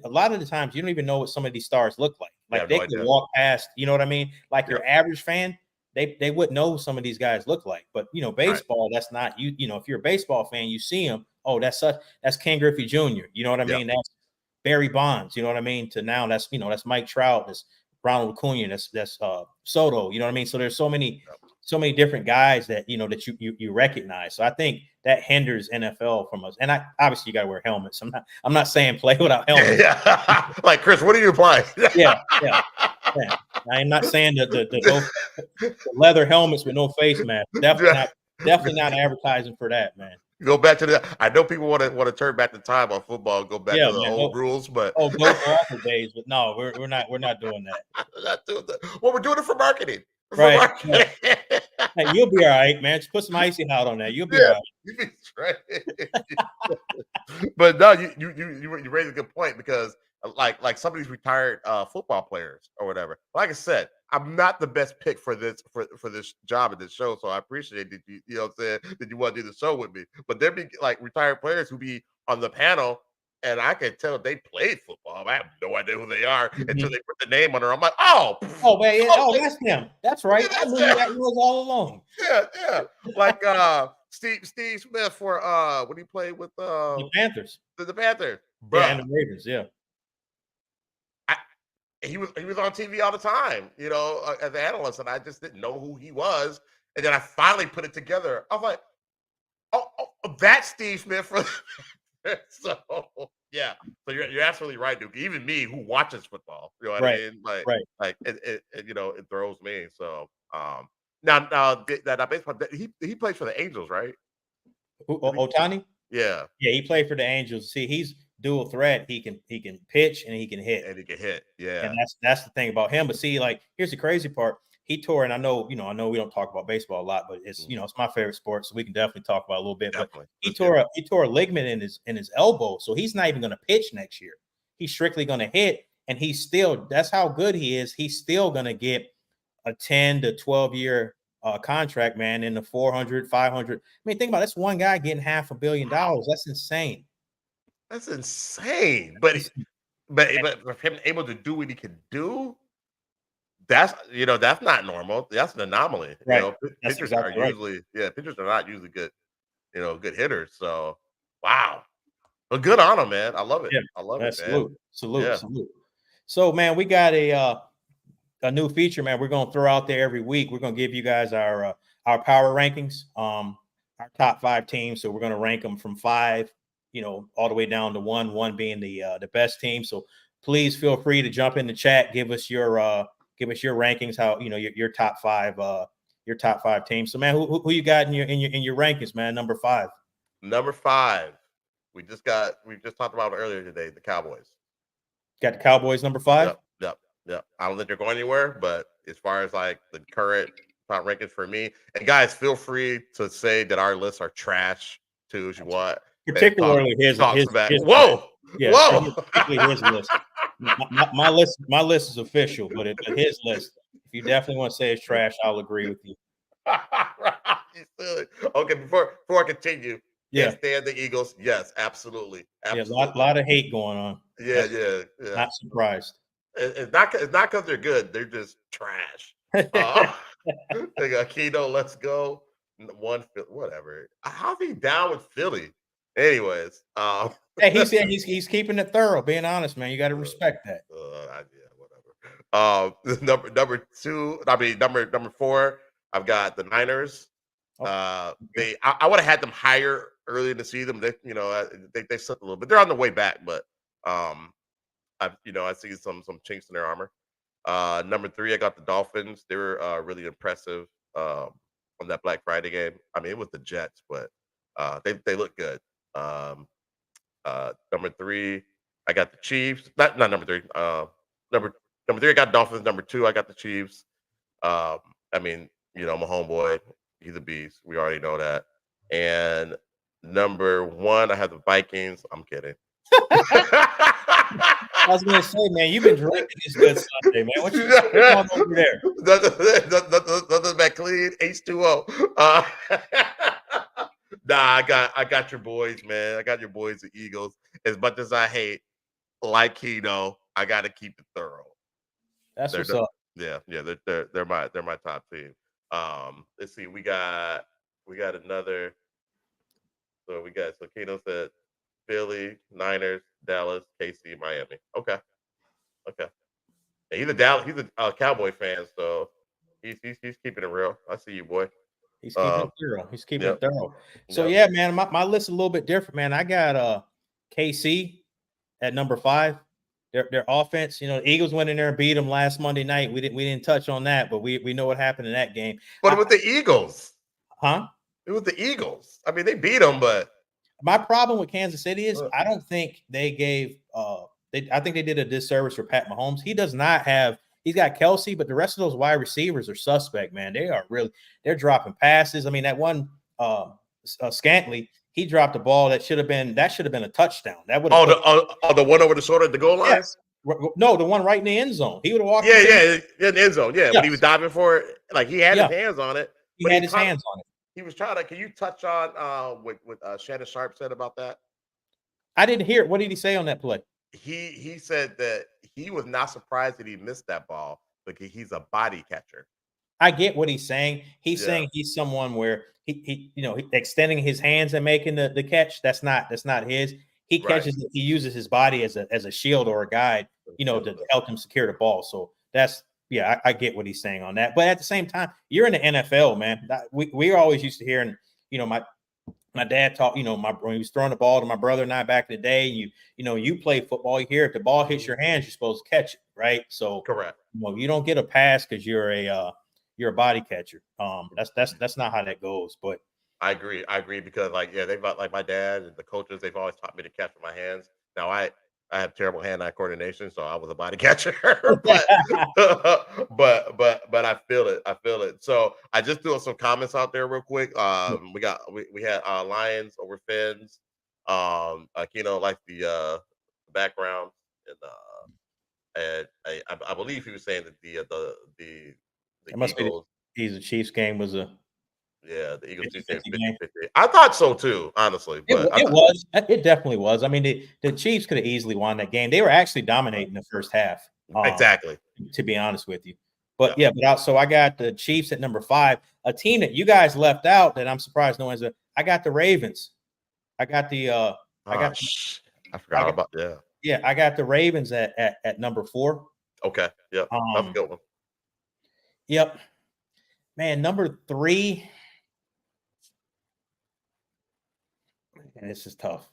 Speaker 2: lot of the times you don't even know what some of these stars look like. Like they can walk past, you know what I mean? Like your average fan, they wouldn't know who some of these guys look like. But baseball, that's not you. If you're a baseball fan, you see them. Oh, that's Ken Griffey Jr. You know what I mean? That's Barry Bonds. You know what I mean? To now, that's Mike Trout. That's Ronald Acuna. That's Soto. You know what I mean? So there's so many different guys that that you recognize. So I think that hinders NFL from us. And obviously you got to wear helmets. I'm not saying play without helmets.
Speaker 1: Yeah. Like Chris, what are you applying?
Speaker 2: Yeah. I'm not saying the leather helmets with no face mask. Definitely not advertising for that, man.
Speaker 1: Go back to I know people want to turn back the time on football, go back to the old rules, but
Speaker 2: go for days. But no, we're not doing that.
Speaker 1: We're not doing that. Well, we're doing it for marketing.
Speaker 2: Right. Hey, you'll be all right, man. Just put some icy hot on that. You'll be all right.
Speaker 1: You'll be straight. But no, you raised a good point, because like some of these retired football players or whatever. Like I said, I'm not the best pick for this job at this show, so I appreciate that you know what I'm saying, that you want to do the show with me. But there be like retired players who be on the panel, and I can tell they played football. I have no idea who they are until they put the name on her. I'm like,
Speaker 2: man, that's him. That's right. I knew that was all along.
Speaker 1: Yeah. Like Steve Smith for when he played with
Speaker 2: the Panthers.
Speaker 1: The Panthers.
Speaker 2: Bruh. Yeah, and the Ravens, yeah.
Speaker 1: He was on TV all the time, as an analyst, and I just didn't know who he was. And then I finally put it together. I was like, oh that's Steve Smith for so yeah. So you're absolutely right, Duke. Even me, who watches football, you know what I mean? Like it throws me. So now that baseball, he plays for the Angels, right?
Speaker 2: Ohtani?
Speaker 1: Yeah,
Speaker 2: he played for the Angels. See, he's dual threat. He can pitch and he can hit.
Speaker 1: Yeah.
Speaker 2: And that's the thing about him. But see, like, here's the crazy part. He tore, and I know we don't talk about baseball a lot, but it's it's my favorite sport, so we can definitely talk about it a little bit. Definitely. But he tore a ligament in his elbow, so he's not even going to pitch next year. he's strictly going to hit, and he's still, that's how good he is. He's still going to get a 10 to 12-year contract, man, in the 400, 500. I mean, think about it, that's one guy getting $500 million. That's insane.
Speaker 1: That's insane. But for him able to do what he can do, that's not normal. That's an anomaly.
Speaker 2: Right. That's
Speaker 1: Pitchers are
Speaker 2: exactly right.
Speaker 1: usually pitchers are not usually good, good hitters. So wow. But good on him, man. I love it.
Speaker 2: Yeah.
Speaker 1: I love it, man.
Speaker 2: Salute. So, man, we got a new feature, man. We're gonna throw out there every week. We're gonna give you guys our power rankings, our top 5 teams. So we're gonna rank them from 5, all the way down to 1 being the best team. So please feel free to jump in the chat, give us your rankings, how your top 5 teams. So, man, who you got in your rankings, man? Number 5.
Speaker 1: Number 5. We just talked about it earlier today, the Cowboys.
Speaker 2: Got the Cowboys number 5?
Speaker 1: Yep. I don't think they're going anywhere, but as far as like the current top rankings for me, and guys, feel free to say that our lists are trash too, if you want.
Speaker 2: Particularly his
Speaker 1: whoa,
Speaker 2: yeah,
Speaker 1: whoa.
Speaker 2: Particularly his list. My list is official, but his list, if you definitely want to say it's trash, I'll agree with you.
Speaker 1: Okay, before I continue,
Speaker 2: yeah,
Speaker 1: can't stand the Eagles. Yes, absolutely.
Speaker 2: Yeah, a lot of hate going on.
Speaker 1: Yeah.
Speaker 2: Not surprised.
Speaker 1: It's not because they're good. They're just trash. They got Keno. Let's go. Whatever. How's he down with Philly? Anyways,
Speaker 2: hey, he's keeping it thorough. Being honest, man, you got to respect that.
Speaker 1: Whatever. Number 2. I mean, number 4. I've got the Niners. I would have had them higher early in the season. They slipped a little bit. They're on the way back, but I see some chinks in their armor. Number 3, I got the Dolphins. They were really impressive on that Black Friday game. I mean, it was the Jets, but they look good. Number 3, I got the Chiefs. Not number 3. Number 3, I got Dolphins. Number 2, I got the Chiefs. I mean, my homeboy, he's a beast. We already know that. And number 1, I have the Vikings. I'm kidding.
Speaker 2: I was gonna say, man, you've been drinking this good Sunday, man. What's going on over there?
Speaker 1: Nothing but clean H2O. Nah, I got your boys, man. I got your boys, the Eagles. As much as I hate, like Keno, I got to keep it thorough.
Speaker 2: That's what's up.
Speaker 1: Yeah. They're my top team. Let's see. We got another. So Keno said Philly, Niners, Dallas, KC, Miami. Okay. And he's a Cowboy fan, so he's keeping it real. I see you, boy.
Speaker 2: He's keeping it thorough. So yeah, man, my list is a little bit different, man. I got KC at number 5. Their offense, the Eagles went in there and beat them last Monday night. We didn't touch on that, but we know what happened in that game.
Speaker 1: But with the Eagles,
Speaker 2: huh?
Speaker 1: It was the Eagles. I mean, they beat them, but
Speaker 2: my problem with Kansas City is I don't think they gave. I think they did a disservice for Pat Mahomes. He's got Kelsey, but the rest of those wide receivers are suspect, man. They're dropping passes. I mean, that one Scantling, he dropped a ball that should have been a touchdown. That would
Speaker 1: the one over the shoulder at the goal line.
Speaker 2: Yes. No, the one right in the end zone. He would have walked.
Speaker 1: In the end zone. Yeah, yes. When he was diving for it, like he had his hands on it.
Speaker 2: He had his hands on it.
Speaker 1: He was trying to. Can you touch on what Shannon Sharpe said about that?
Speaker 2: I didn't hear it. What did he say on that play?
Speaker 1: He said that he was not surprised that he missed that ball because he's a body catcher.
Speaker 2: I get what he's saying. He's saying he's someone where he extending his hands and making the catch. That's not his. He catches. Right. He uses his body as a shield or a guide, to help him secure the ball. So that's I get what he's saying on that. But at the same time, you're in the NFL, man. We always used to hear, and my dad taught, when he was throwing the ball to my brother and I back in the day, you play football, you hear if the ball hits your hands, you're supposed to catch it, right? So
Speaker 1: correct.
Speaker 2: You don't get a pass because you're a body catcher. That's not how that goes. But
Speaker 1: I agree because they've like my dad and the coaches, they've always taught me to catch with my hands. Now I have terrible hand-eye coordination, so I was a body catcher. but I feel it. So I just threw some comments out there real quick. We had Lions over Fins. Keno liked the background and I believe he was saying that the
Speaker 2: It must be
Speaker 1: Eagles,
Speaker 2: the Chiefs game was a
Speaker 1: yeah, the Eagles do seem
Speaker 2: 50-50 game.
Speaker 1: 50-50. I thought so too, honestly, but
Speaker 2: It was. It definitely was. I mean, the Chiefs could have easily won that game. They were actually
Speaker 1: right.
Speaker 2: dominating the first half.
Speaker 1: Exactly.
Speaker 2: To be honest with you.
Speaker 1: Yeah.
Speaker 2: But yeah, so I got the Chiefs at number 5. A team that you guys left out that I'm surprised no one's. I got the Ravens. I got the I got
Speaker 1: I
Speaker 2: I
Speaker 1: forgot
Speaker 2: got
Speaker 1: about
Speaker 2: I got the Ravens at number 4.
Speaker 1: Okay. Yep. That's a
Speaker 2: Um,
Speaker 1: good one.
Speaker 2: yep, man, number 3. And this is tough.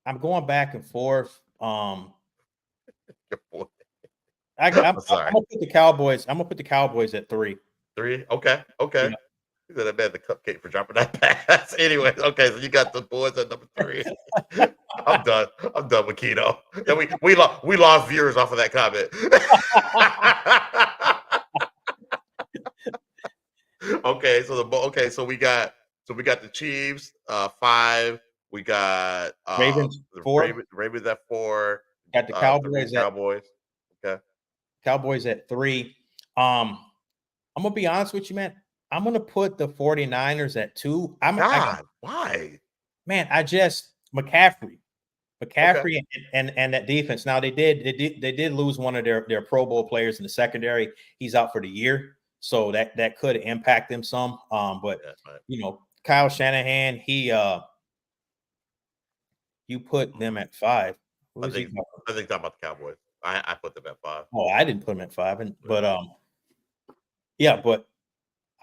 Speaker 2: I'm going back and forth.
Speaker 1: Good boy.
Speaker 2: I'm
Speaker 1: I'm sorry.
Speaker 2: gonna put the Cowboys. I'm gonna put the Cowboys at 3.
Speaker 1: 3. Okay. Okay.
Speaker 2: Yeah.
Speaker 1: You said I made the cupcake for dropping that pass. Anyway, okay, so you got the boys at number 3. I'm done. I'm done with Keto. And we lost viewers off of that comment. Okay, so we got the Chiefs 5. We got
Speaker 2: Ravens
Speaker 1: the
Speaker 2: 4.
Speaker 1: Ravens at 4.
Speaker 2: Got the
Speaker 1: 3
Speaker 2: Cowboys
Speaker 1: Cowboys. Okay.
Speaker 2: at 3. I'm gonna be honest with you, man. I'm gonna put the 49ers at 2.
Speaker 1: God, why?
Speaker 2: Man, I just McCaffrey.
Speaker 1: Okay.
Speaker 2: And that defense. Now they did lose one of their Pro Bowl players in the secondary. He's out for the year, so that could impact them some. But
Speaker 1: Yeah, right.
Speaker 2: Kyle Shanahan, you put them at 5.
Speaker 1: I think talking about the Cowboys. I put them at 5.
Speaker 2: Oh, I didn't put them at 5, but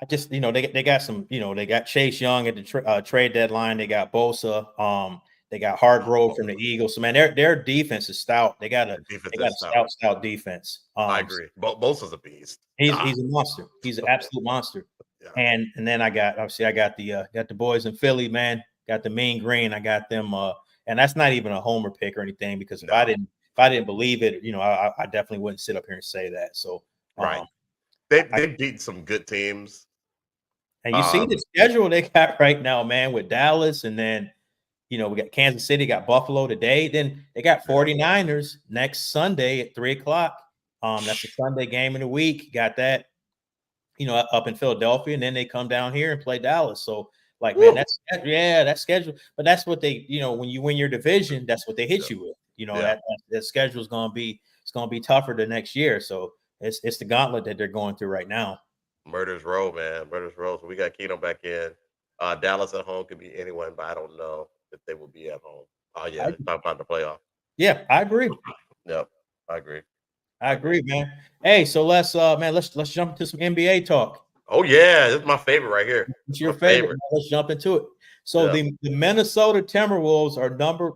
Speaker 2: I just they got some they got Chase Young at the trade deadline. They got Bosa. They got Hargrove from the Eagles. So man, their defense is stout. They got a stout defense.
Speaker 1: I agree. Bosa's a beast.
Speaker 2: He's a monster. He's an absolute monster.
Speaker 1: Yeah.
Speaker 2: And then I got the boys in Philly, man. Got the Mean Green. I got them. And that's not even a homer pick or anything because if I didn't believe it, I definitely wouldn't sit up here and say that. So
Speaker 1: right. They beat some good teams.
Speaker 2: And you see the schedule they got right now, man, with Dallas, and then we got Kansas City, got Buffalo today. Then they got 49ers next Sunday at 3:00. That's a Sunday game in the week. Got that, up in Philadelphia, and then they come down here and play Dallas. So, man, that's schedule. But that's what they, when you win your division, that's what they hit you with. That schedule is gonna be tougher the next year. So it's the gauntlet that they're going through right now.
Speaker 1: Murder's Row, man. Murder's Row. So we got Keno back in. Dallas at home could be anyone, but I don't know if they will be at home. Oh yeah, talk about the playoff.
Speaker 2: Yeah, I agree.
Speaker 1: Yep, I agree.
Speaker 2: Man. Hey, so let's jump into some NBA talk.
Speaker 1: Oh yeah, this is my favorite right here.
Speaker 2: It's your favorite. Let's jump into it. So the Minnesota Timberwolves are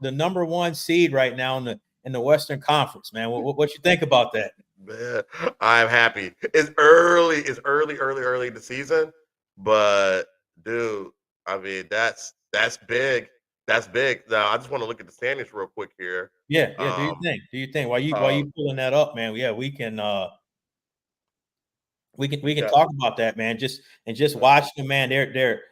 Speaker 2: the number 1 seed right now in the Western Conference, man. What you think about that?
Speaker 1: Man, I'm happy. It's early in the season, but dude, I mean that's big. That's big. Now I just want to look at the standings real quick here.
Speaker 2: Yeah. Do you think while you pulling that up, man? Yeah, we can talk about that, man. Just watch them, man. They're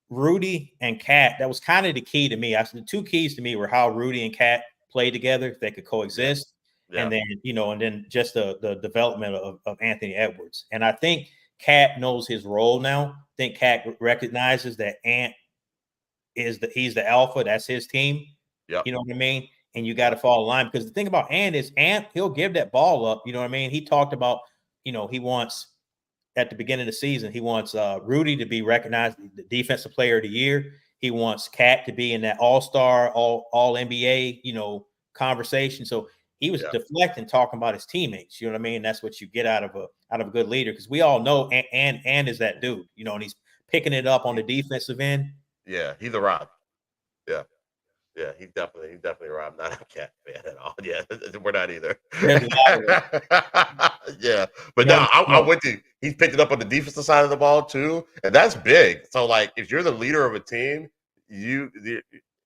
Speaker 2: Rudy and Cat. That was kind of the key to me. The 2 keys to me were how Rudy and Cat played together, if they could coexist. Yeah. And then, and then just the development of Anthony Edwards. And I think Cat knows his role now. I think Cat recognizes that Ant he's the alpha. That's his team.
Speaker 1: Yeah.
Speaker 2: You know what I mean? And you got to fall in line because the thing about Ant is he'll give that ball up. You know what I mean? He talked about, he wants at the beginning of the season, he wants Rudy to be recognized the defensive player of the year. He wants Cat to be in that all-star, all NBA, conversation. So he was deflecting, talking about his teammates. You know what I mean? That's what you get out of a good leader, because we all know and is that dude. And he's picking it up on the defensive end.
Speaker 1: Yeah, he's a Rob. Yeah, he's definitely a Rob. Not a Cat fan at all. Yeah, we're not either. Yeah, but no, I'm with you. He's picked it up on the defensive side of the ball too, and that's big. So, like, if you're the leader of a team,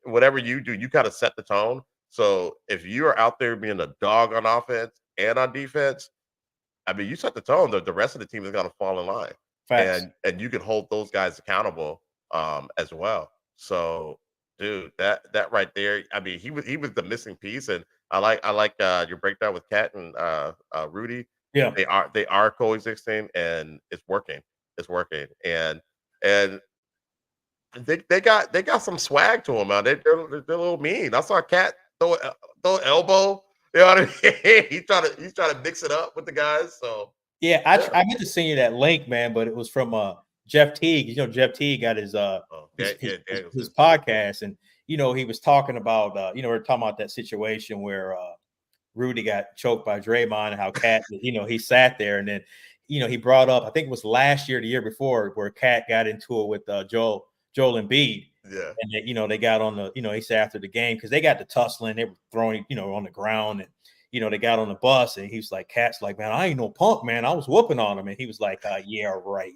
Speaker 1: whatever you do, you kind of set the tone. So if you are out there being a dog on offense and on defense, I mean, you set the tone. The rest of the team is going to fall in line. Facts. And you can hold those guys accountable as well. So dude, that right there. I mean, he was the missing piece, and I like your breakdown with Cat and Rudy.
Speaker 2: Yeah.
Speaker 1: They are coexisting, and it's working. It's working, and they got some swag to them, man. They're a little mean. I saw Cat throw an elbow. You know what I mean? He's trying to mix it up with the guys. So
Speaker 2: Yeah,
Speaker 1: yeah.
Speaker 2: I meant to send you that link, man, but it was from Jeff Teague. You know, Jeff Teague got his
Speaker 1: Oh, yeah, yeah,
Speaker 2: his
Speaker 1: Danielson.
Speaker 2: podcast, and he was talking about we're talking about that situation where Rudy got choked by Draymond and how Cat, he sat there, and then he brought up, I think it was last year, the year before, where Cat got into it with Joel Embiid.
Speaker 1: Yeah.
Speaker 2: And they got on the, he said after the game, because they got the tussling, they were throwing, on the ground, and they got on the bus, and he was like, Cat's like, man, I ain't no punk, man. I was whooping on him. And he was like, yeah, right.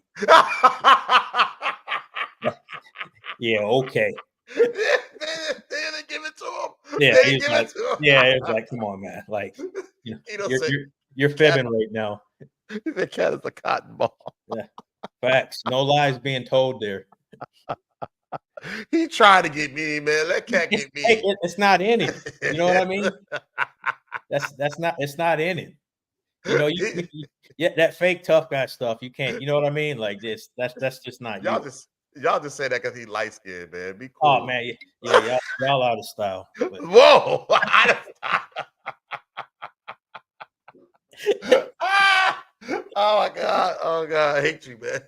Speaker 2: Yeah, okay.
Speaker 1: They didn't give it to him.
Speaker 2: Yeah,
Speaker 1: They
Speaker 2: he
Speaker 1: didn't
Speaker 2: was
Speaker 1: give
Speaker 2: like,
Speaker 1: it to him.
Speaker 2: yeah, it was like, come on, man. Like,
Speaker 1: You know,
Speaker 2: you're
Speaker 1: say
Speaker 2: you're
Speaker 1: Cat,
Speaker 2: fibbing right now.
Speaker 1: the Cat is a cotton ball.
Speaker 2: Yeah. Facts. No lies being told there.
Speaker 1: He tried to get me, man. Let Cat get me.
Speaker 2: It's not in it. You know what I mean? That's not. It's not in it. Yeah, that fake tough guy stuff. You can't. You know what I mean? Like this. That's just not
Speaker 1: y'all
Speaker 2: you.
Speaker 1: just say that because he light skinned, man. Be cool.
Speaker 2: Oh man, yeah, y'all out of style. But.
Speaker 1: Whoa! Oh my god! Oh god! I hate you, man.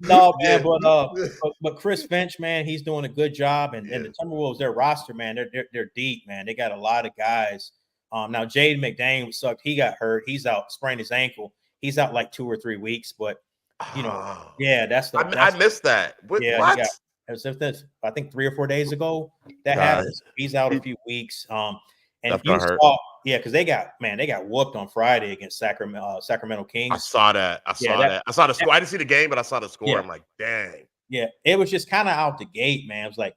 Speaker 2: No, man, but Chris Finch, man, he's doing a good job, and the Timberwolves, their roster, man, they're deep, man. They got a lot of guys. Now Jaden McDaniel sucked. He got hurt. He's out, sprained his ankle. He's out like 2 or 3 weeks. But yeah,
Speaker 1: I missed that. What?
Speaker 2: I think 3 or 4 days ago that happened. He's out a few weeks. And
Speaker 1: that's
Speaker 2: you
Speaker 1: hurt.
Speaker 2: saw, because they got whooped on Friday against Sacramento Kings.
Speaker 1: I saw that. I saw the score. I didn't see the game, but I saw the score. I'm like, dang.
Speaker 2: Yeah, it was just kind of out the gate, man. It was like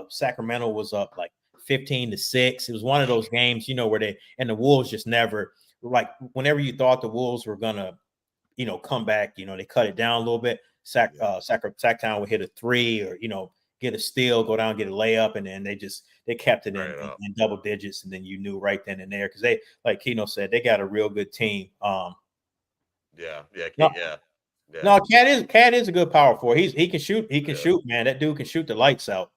Speaker 2: Sacramento was up like 15-6. It was one of those games, where the Wolves just never, like, whenever you thought the Wolves were gonna, come back, they cut it down a little bit. Sacktown would hit a 3 or get a steal, go down, get a layup, and then they kept it in double digits, and then you knew right then and there, because they, like Keno said, they got a real good team.
Speaker 1: Yeah.
Speaker 2: No, Cat is a good power forward. He can shoot. He can shoot, man. That dude can shoot the lights out.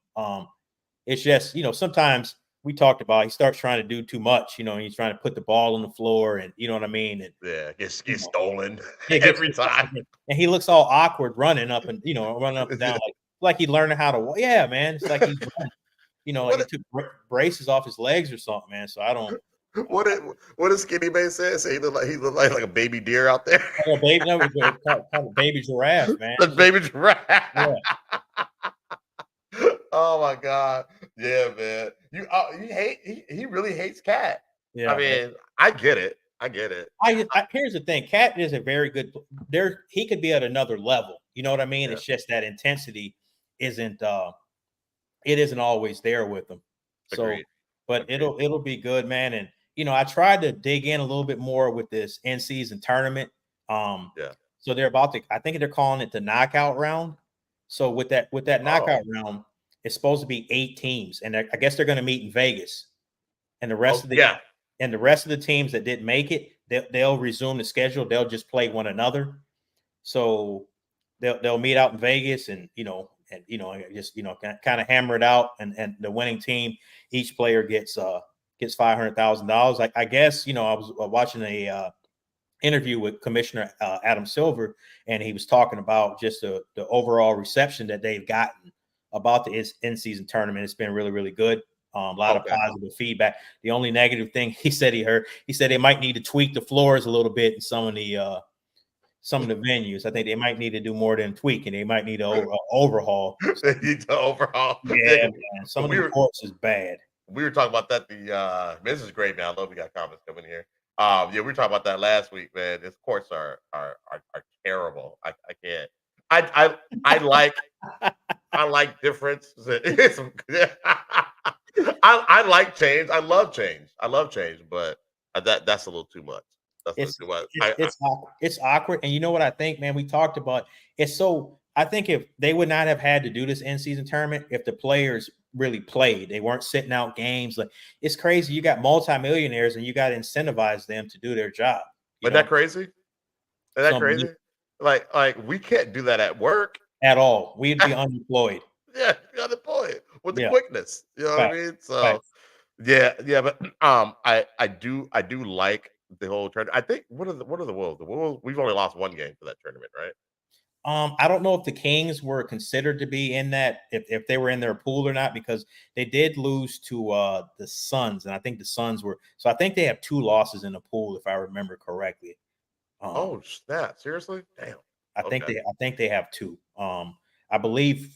Speaker 2: It's just, sometimes we talked about he starts trying to do too much, and he's trying to put the ball on the floor, and you know what I mean? And
Speaker 1: gets stolen every time.
Speaker 2: And he looks all awkward running up and running up and down like he learning how to. Yeah, man. It's like he's like he took braces off his legs or something, man. So I don't.
Speaker 1: What did Skinny Man say? He looked like a baby deer out there.
Speaker 2: Like a baby, no, kind of baby giraffe, man.
Speaker 1: The baby giraffe.
Speaker 2: Yeah.
Speaker 1: Oh my god, yeah, man. He really hates Cat.
Speaker 2: Yeah,
Speaker 1: I mean, I get it.
Speaker 2: Here's the thing: Cat is a very good. He could be at another level. You know what I mean? Yeah. It's just that intensity isn't. It isn't always there with him.
Speaker 1: Agreed.
Speaker 2: So, but it'll be good, man. And I tried to dig in a little bit more with this in-season tournament. So they're about to. I think they're calling it the knockout round. So with that knockout round, it's supposed to be 8 teams, and I guess they're going to meet in Vegas. And the rest of the teams that didn't make it, they'll resume the schedule. They'll just play one another. So they'll meet out in Vegas, and just kind of hammer it out. And the winning team, each player gets $500,000. I guess I was watching a interview with Commissioner Adam Silver, and he was talking about just the overall reception that they've gotten about the in-season tournament. It's been really, really good. A lot of positive feedback. The only negative thing he said they might need to tweak the floors a little bit in some of the venues. I think they might need to do more than tweaking. They might need to overhaul.
Speaker 1: They need to overhaul.
Speaker 2: Yeah, man. Some of the courts is bad.
Speaker 1: We were talking about that. This is great, man. I love we got comments coming here. We were talking about that last week, man. These courts are terrible. I can't. I like difference. I like change. I love change, but that's a little too much. That's too much.
Speaker 2: It's awkward. And you know what I think, man? We talked about it's so I think if they would not have had to do this in-season tournament if the players really played. They weren't sitting out games. Like, it's crazy. You got multimillionaires and you got to incentivize them to do their job. You
Speaker 1: Isn't that
Speaker 2: know,
Speaker 1: crazy? Isn't that
Speaker 2: so
Speaker 1: crazy? Like we can't do that at work.
Speaker 2: at all, we'd be unemployed.
Speaker 1: Yeah, you're unemployed with the
Speaker 2: Yeah,
Speaker 1: quickness. You know what I
Speaker 2: right,
Speaker 1: mean?
Speaker 2: right.
Speaker 1: So yeah, but I do like the whole tournament. I think what are the Wolves? The Wolves, we've only lost one game for that tournament, right?
Speaker 2: I don't know if the Kings were considered to be in that, if they were in their pool or not, because they did lose to the Suns, and I think the Suns were. So I think they have 2 losses in the pool, if I remember correctly. Um,
Speaker 1: Oh snap! Seriously? Damn. Okay.
Speaker 2: I think they have 2. I believe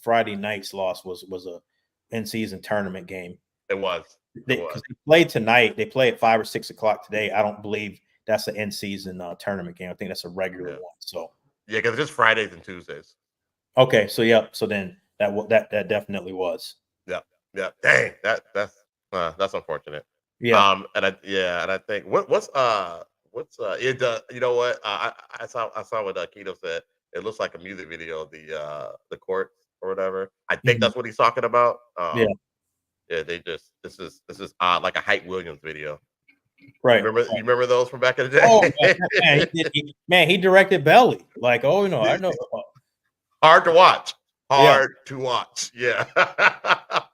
Speaker 2: Friday night's loss was a in season tournament game.
Speaker 1: It was. It
Speaker 2: Because
Speaker 1: was.
Speaker 2: they played tonight. They play at 5 or 6 o'clock today. I don't believe that's an in season tournament game. I think that's a regular
Speaker 1: Yeah.
Speaker 2: one. So
Speaker 1: Yeah, because it's just Fridays and Tuesdays.
Speaker 2: okay, so yeah, so then that definitely was.
Speaker 1: Yeah. Yeah. Dang. That's unfortunate.
Speaker 2: Yeah.
Speaker 1: And I think what's it you know what I saw what Keto said. It looks like a music video, the courts or whatever. I think
Speaker 2: Mhm.
Speaker 1: that's what he's talking about.
Speaker 2: Yeah.
Speaker 1: Yeah, this is like a Hype Williams video.
Speaker 2: Right.
Speaker 1: You remember those from back in the
Speaker 2: Oh
Speaker 1: day?
Speaker 2: man, he directed Belly. Like, oh no, I know.
Speaker 1: Hard to watch.
Speaker 2: Yeah.
Speaker 1: Hard to watch. Yeah.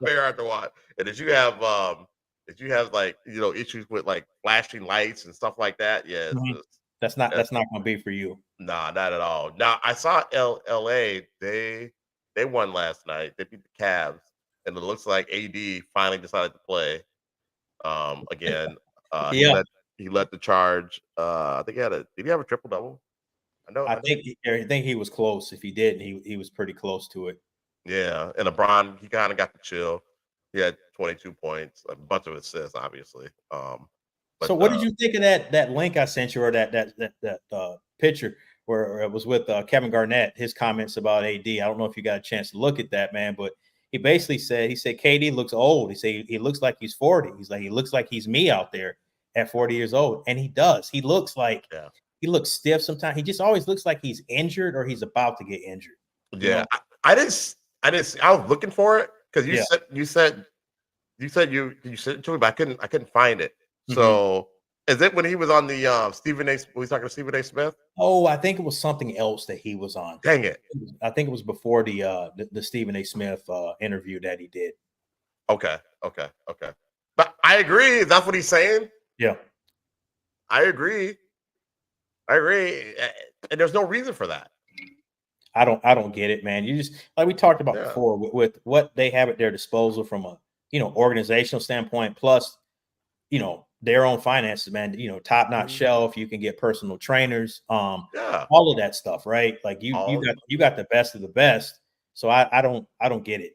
Speaker 1: Very hard to watch. And did you have like, issues with like flashing lights and stuff like that? Yeah,
Speaker 2: Mhm.
Speaker 1: that's
Speaker 2: That's not gonna be for you.
Speaker 1: nah, not at all. Now I saw LA, they won last night. They beat the Cavs, and it looks like AD finally decided to play. Again. He
Speaker 2: Yeah.
Speaker 1: led the charge. I think did he have a triple double? I know
Speaker 2: I think he was close. If he didn't, he was pretty close to it.
Speaker 1: Yeah, and LeBron, he kinda got to chill. He had 22 points, a bunch of assists, obviously.
Speaker 2: So
Speaker 1: But,
Speaker 2: what did you think of that link I sent you, or that picture where it was with Kevin Garnett, his comments about AD? I don't know if you got a chance to look at that, man, but he basically said KD looks old. He said he looks like he's 40. He's like, he looks like he's me out there at 40 years old. And he does.
Speaker 1: yeah.
Speaker 2: He looks stiff sometimes. He just always looks like he's injured or he's about to get injured. You
Speaker 1: Yeah,
Speaker 2: know?
Speaker 1: I didn't see I was looking for it because
Speaker 2: Yeah.
Speaker 1: you sent it to me, but I couldn't find it.
Speaker 2: Mhm.
Speaker 1: So, is it when he was on the, Stephen A. when he's talking to Stephen A. Smith?
Speaker 2: Oh, I think it was something else that he was on.
Speaker 1: Dang it.
Speaker 2: I think it was before the Stephen A. Smith interview that he did.
Speaker 1: Okay. But I agree, that's what he's saying.
Speaker 2: Yeah.
Speaker 1: I agree. And there's no reason for that.
Speaker 2: I don't get it, man. You just, like we talked about
Speaker 1: Yeah.
Speaker 2: before, with what they have at their disposal from a organizational standpoint, plus their own finances, man. Top notch
Speaker 1: Mhm.
Speaker 2: shelf. You can get personal trainers,
Speaker 1: Yeah.
Speaker 2: all of that stuff, right? Like
Speaker 1: All
Speaker 2: you got the best of the best. So I don't get it.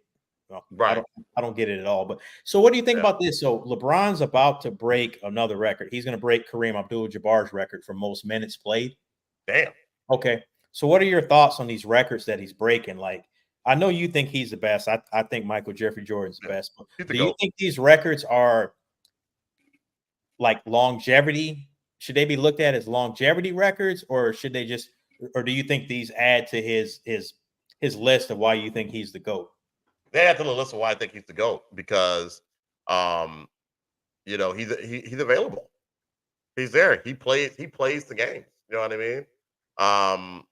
Speaker 2: No,
Speaker 1: right.
Speaker 2: I don't get it at all. But so what do you think
Speaker 1: Yeah.
Speaker 2: about this? So LeBron's about to break another record. He's going to break Kareem Abdul-Jabbar's record for most minutes played.
Speaker 1: Damn.
Speaker 2: Okay. So what are your thoughts on these records that he's breaking? Like, I know you think he's the best. I think Michael Jeffrey Jordan's the
Speaker 1: Yeah.
Speaker 2: best. But
Speaker 1: He's the
Speaker 2: do you
Speaker 1: GOAT.
Speaker 2: think these records are like longevity? Should they be looked at as longevity records, or should they just, or do you think these add to his list of why you think he's the GOAT?
Speaker 1: They add to the list of why I think he's the GOAT because, he's available. He's there. He plays the game. You know what I mean? Um,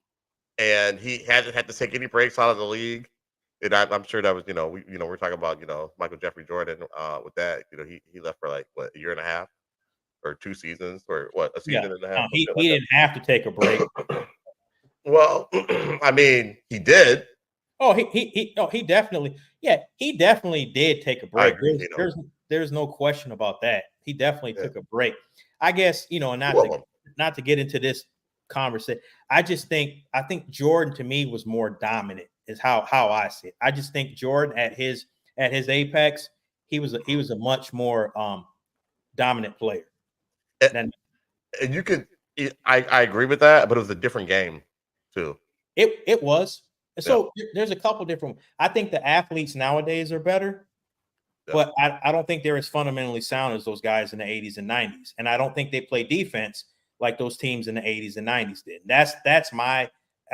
Speaker 1: and he hasn't had to take any breaks out of the league. And I'm sure that was, we're talking about, Michael Jeffrey Jordan, with that. He left for like what, a year and a half or 2 seasons or what, a
Speaker 2: Yeah.
Speaker 1: season and a half,
Speaker 2: He
Speaker 1: something like
Speaker 2: he didn't have to take a break.
Speaker 1: that. Well, I mean, he did.
Speaker 2: Oh, he definitely, yeah, he definitely did take a
Speaker 1: I
Speaker 2: break.
Speaker 1: agree, Keno.
Speaker 2: There's no question about that. He definitely
Speaker 1: Yeah.
Speaker 2: took a break. I guess, and
Speaker 1: Two of them.
Speaker 2: not to get into this conversation. I think Jordan to me was more dominant, is how I see it. I just think Jordan at his apex, he was a much more dominant player.
Speaker 1: And,
Speaker 2: Than
Speaker 1: and you could, I agree with that, but it was a different game too.
Speaker 2: it was.
Speaker 1: Yeah.
Speaker 2: So there's a couple different. I think the athletes nowadays are better.
Speaker 1: Yeah.
Speaker 2: But I don't think they're as fundamentally sound as those guys in the 80s and 90s. And I don't think they play defense like those teams in the 80s and 90s did. That's my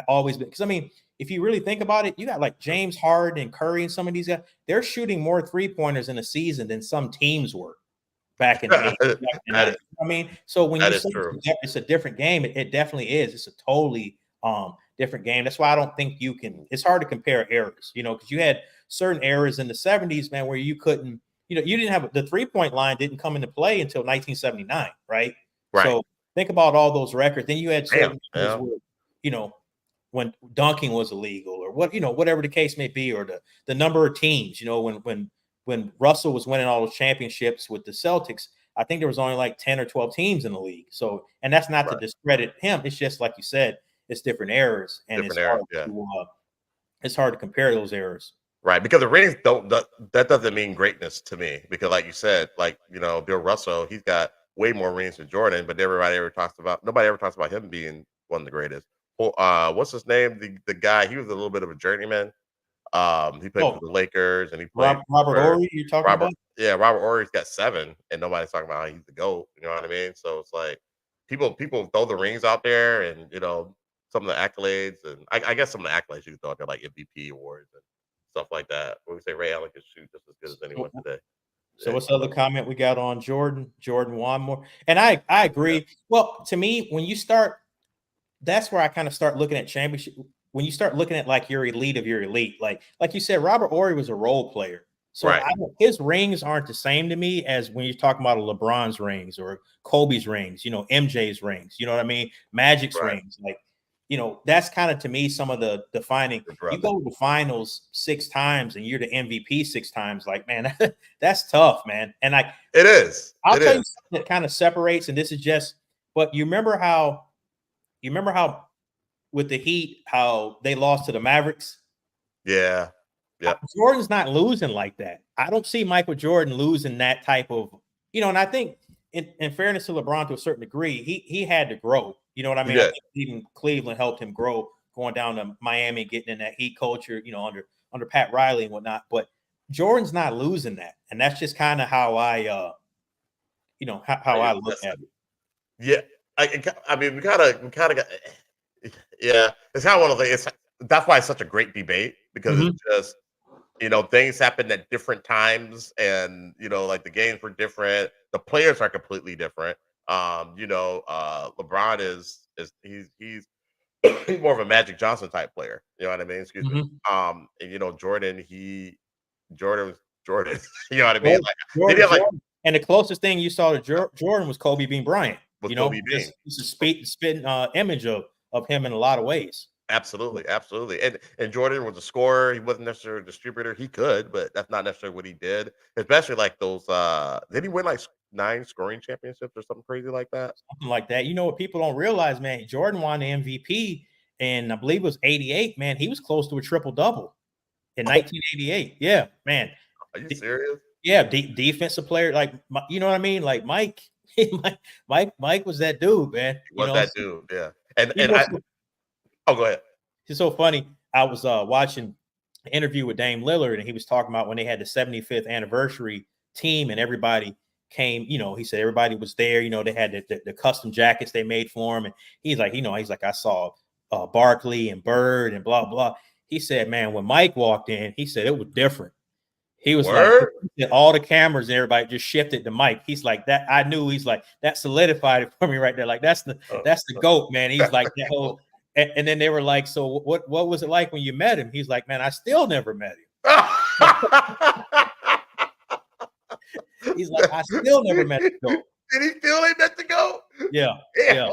Speaker 2: always been, because I mean, if you really think about it, you got like James Harden and Curry and some of these guys, they're shooting more 3-pointers in a season than some teams were back in the 80s, back in the
Speaker 1: That is
Speaker 2: 90s. I mean, so when
Speaker 1: that
Speaker 2: you
Speaker 1: is
Speaker 2: say
Speaker 1: true.
Speaker 2: it's a different game, it definitely is. It's a totally different game. That's why I don't think you can. It's hard to compare eras, because you had certain eras in the 70s, man, where you couldn't, you didn't have the 3-point line didn't come into play until 1979, right?
Speaker 1: Right.
Speaker 2: So think about all those records. Then you had certain eras
Speaker 1: Yeah.
Speaker 2: where, when dunking was illegal or whatever the case may be, or the number of teams, when Russell was winning all those championships with the Celtics, I think there was only like 10 or 12 teams in the league. So, and that's not to
Speaker 1: Right.
Speaker 2: discredit him. It's just like you said, it's different eras, and it's hard to compare those eras.
Speaker 1: Right, because the rings don't that doesn't mean greatness to me, because like you said, like, Bill Russell, he's got way more rings than Jordan, but nobody ever talks about him being one of the greatest. Well, what's his name? The guy, he was a little bit of a journeyman. He played for
Speaker 2: Oh,
Speaker 1: the Lakers and he played
Speaker 2: Robert
Speaker 1: for
Speaker 2: Horry, you're talking
Speaker 1: Robert.
Speaker 2: about?
Speaker 1: Yeah, Robert Horry's got 7, and nobody's talking about how he's the GOAT. You know what I mean? So it's like people throw the rings out there, and some of the accolades, and I guess some of the accolades you can throw out there, like MVP awards and stuff like that. When we say Ray Allen can shoot just as good as anyone today.
Speaker 2: So
Speaker 1: Yeah,
Speaker 2: what's the other comment we got on Jordan? Jordan won more. And I
Speaker 1: yeah,
Speaker 2: agree. Well, to me, when you start, that's where I kind of start looking at championship. When you start looking at like your elite of your elite, like you said, Robert Horry was a role player. So
Speaker 1: right.
Speaker 2: his rings aren't the same to me as when you're talking about LeBron's rings or Kobe's rings, MJ's rings, you know what I mean? Magic's
Speaker 1: Right.
Speaker 2: rings. Like, that's kind of to me some of the defining. You go to the finals 6 times and you're the MVP 6 times. Like, man, that's tough, man. And I'll tell you something that kind of separates, and this is just, but you remember how with the Heat, how they lost to the Mavericks?
Speaker 1: Yeah. Yeah.
Speaker 2: Jordan's not losing like that. I don't see Michael Jordan losing that type of, and I think in fairness to LeBron to a certain degree, he had to grow. You know what I mean? I think even Cleveland helped him grow, going down to Miami, getting in that Heat culture, under Pat Riley and whatnot. But Jordan's not losing that. And that's just kind of how I I look at it.
Speaker 1: Yeah. I mean, we kind of got, yeah, it's kind of one of the things. That's why it's such a great debate, because it's just, things happen at different times, and like the games were different, the players are completely different. LeBron he's he's more of a Magic Johnson type player. You know what I mean? Excuse me. And Jordan, Jordan was Jordan. You know what I mean? Like,
Speaker 2: Jordan, Jordan. And the closest thing you saw to Jordan was Kobe Bean Bryant.
Speaker 1: Kobe Bean.
Speaker 2: It's a spitting image of him in a lot of ways.
Speaker 1: Absolutely, absolutely. And Jordan was a scorer. He wasn't necessarily a distributor. He could, but that's not necessarily what he did. Especially like those did he win like 9 scoring championships or something crazy like that?
Speaker 2: Something like that. What people don't realize, man, Jordan won the MVP, and I believe it was 88, man. He was close to a triple-double in 1988. Yeah, man.
Speaker 1: Are you serious?
Speaker 2: Yeah, defensive player, like, you know what I mean? Like Mike was that dude, man.
Speaker 1: He was that dude, yeah. And go ahead.
Speaker 2: It's so funny. I was watching an interview with Dame Lillard, and he was talking about when they had the 75th anniversary team, and everybody came. He said everybody was there. They had the custom jackets they made for him, and he's like, I saw Barkley and Bird and blah blah. He said, man, when Mike walked in, he said it was different. He was like, all the cameras and everybody just shifted to Mike. He's like that. I knew. He's like, that solidified it for me right there. Like that's the GOAT, man. He's like that whole. And then they were like, so what was it like when you met him? He's like, man, I still never met him. He's like, I still never met the GOAT.
Speaker 1: Did he feel he met the GOAT?
Speaker 2: Yeah.
Speaker 1: Yeah.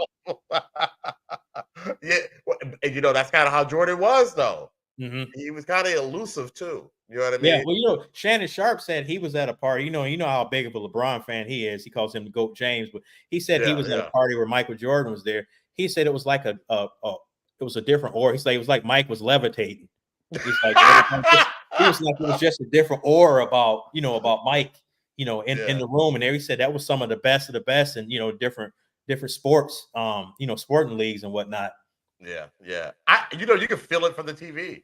Speaker 1: And that's kind of how Jordan was, though. He was kind of elusive too. You know what I mean?
Speaker 2: Yeah. Well, Shannon Sharp said he was at a party. You know how big of a LeBron fan he is. He calls him the GOAT James, but he said he was at a party where Michael Jordan was there. He said it was like it was a different aura. He said it was like Mike was levitating. He's like it was just a different aura about Mike, in the room. And there he said that was some of the best of the best, and different sports, sporting leagues and whatnot.
Speaker 1: Yeah. You can feel it from the TV.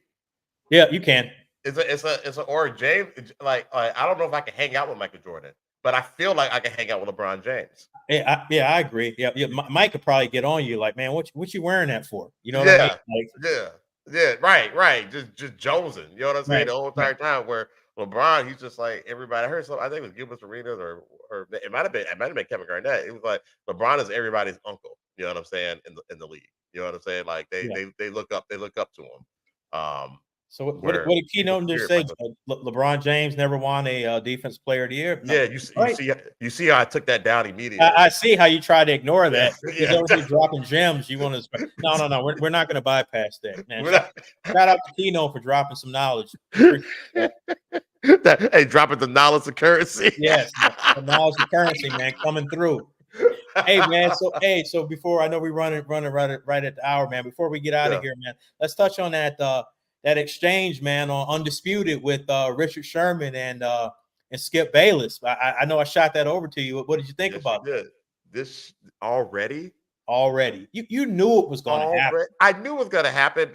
Speaker 2: Yeah, you can.
Speaker 1: It's an aura. James, like I don't know if I can hang out with Michael Jordan, but I feel like I can hang out with LeBron James.
Speaker 2: Yeah, I agree. Yeah, Mike could probably get on you like, man, what you wearing that for? You know what I mean?
Speaker 1: Yeah,
Speaker 2: Like,
Speaker 1: yeah, yeah. Right. Just jonesing. You know what I'm saying?
Speaker 2: right,
Speaker 1: The whole
Speaker 2: right.
Speaker 1: entire time. Where LeBron, he's just like everybody. I heard some. I think it was Gilbert Arenas or it might have been Kevin Garnett. It was like LeBron is everybody's uncle. You know what I'm saying in the league. You know what I'm saying? Like
Speaker 2: Yeah.
Speaker 1: they look up to him.
Speaker 2: So
Speaker 1: Where
Speaker 2: what did
Speaker 1: people
Speaker 2: Keenum just
Speaker 1: fear
Speaker 2: say?
Speaker 1: Michael.
Speaker 2: LeBron James never won a defense player of the year. No,
Speaker 1: Yeah,
Speaker 2: right.
Speaker 1: you see how I took that down
Speaker 2: I
Speaker 1: immediately.
Speaker 2: see how you try to ignore
Speaker 1: Yeah,
Speaker 2: that. He's
Speaker 1: yeah.
Speaker 2: over here dropping gems. You want to? No. We're not going to bypass that, man.
Speaker 1: We're not-
Speaker 2: Shout out to Keno for dropping some knowledge. Appreciate that.
Speaker 1: Hey, dropping the knowledge of currency.
Speaker 2: Yes, the knowledge of currency, man, coming through. Hey, man. So before I know we running right at the hour, man. Before we get out of
Speaker 1: Yeah.
Speaker 2: here, man, let's touch on that exchange, man, on Undisputed with Richard Sherman and Skip Bayless. I know I shot that over to you. What did you think
Speaker 1: Yes, you
Speaker 2: about that?
Speaker 1: did. This already?
Speaker 2: Already, you knew it was going to happen.
Speaker 1: Already? I knew it was gonna happen.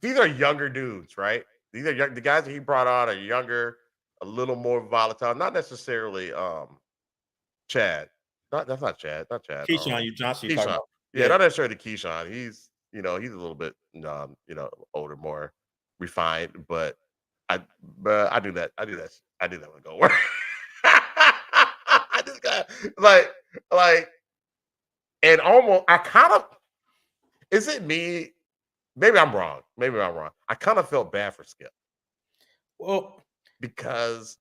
Speaker 1: These are younger dudes, right? These are young. The guys that he brought on are younger, a little more volatile. Not necessarily Chad. That's not Chad. Not Chad.
Speaker 2: Keyshawn, Johnson, you're talking
Speaker 1: Keyshawn.
Speaker 2: about?
Speaker 1: Yeah,
Speaker 2: Yeah.
Speaker 1: not necessarily Keyshawn. He's a little bit older, more refined, but I do that. I do that with go work. I just got like and almost I kind of is it me? Maybe I'm wrong. I kind of felt bad for Skip
Speaker 2: Well,
Speaker 1: because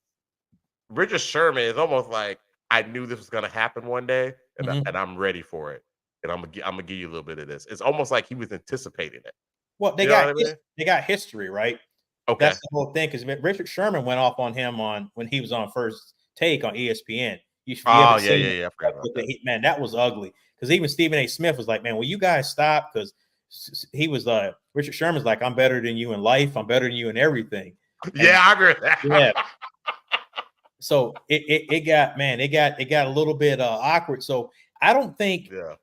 Speaker 1: Richard Sherman is almost like I knew this was gonna happen one day,
Speaker 2: mhm.
Speaker 1: and I'm ready for it, and I'm gonna give you a little bit of this. It's almost like he was anticipating it.
Speaker 2: Well,
Speaker 1: You know what I mean?
Speaker 2: they got history, right?
Speaker 1: Okay.
Speaker 2: That's the whole thing. Because Richard Sherman went off on him on when he was on First Take on ESPN. You ever
Speaker 1: Oh yeah,
Speaker 2: seen
Speaker 1: yeah, yeah. I forgot about that.
Speaker 2: man? That was ugly. Because even Stephen A. Smith was like, "Man, will you guys stop?" Because he was Richard Sherman's like, "I'm better than you in life. I'm better than you in everything." And
Speaker 1: Yeah, I agree with that.
Speaker 2: yeah, so it got a little bit awkward. So I don't think
Speaker 1: Yeah.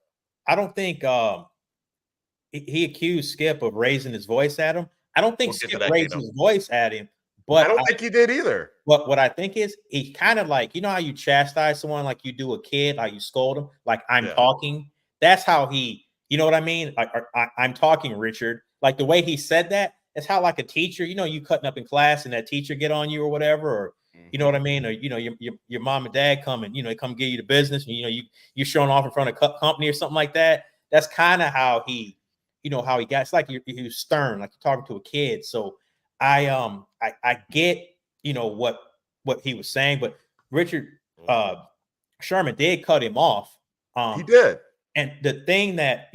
Speaker 2: I don't think he accused Skip of raising his voice at him. I don't think
Speaker 1: We'll get to
Speaker 2: Skip
Speaker 1: that,
Speaker 2: raised
Speaker 1: Kano.
Speaker 2: his voice at him,
Speaker 1: I
Speaker 2: but
Speaker 1: don't think he did either.
Speaker 2: what I think is he kind of like, you know how you chastise someone like you do a kid, like you scold them, like I'm
Speaker 1: Yeah.
Speaker 2: talking. That's how you know what I mean? Like I'm talking, Richard. Like the way he said that, it's how like a teacher, you cutting up in class and that teacher get on you or whatever, or you know what I mean? Or your mom and dad come and they come give you the business, and you're showing off in front of company or something like that. That's kind of how he got. It's like he was stern, like you're talking to a kid. So I get what he was saying, but Richard Sherman did cut him off.
Speaker 1: He did.
Speaker 2: And the thing that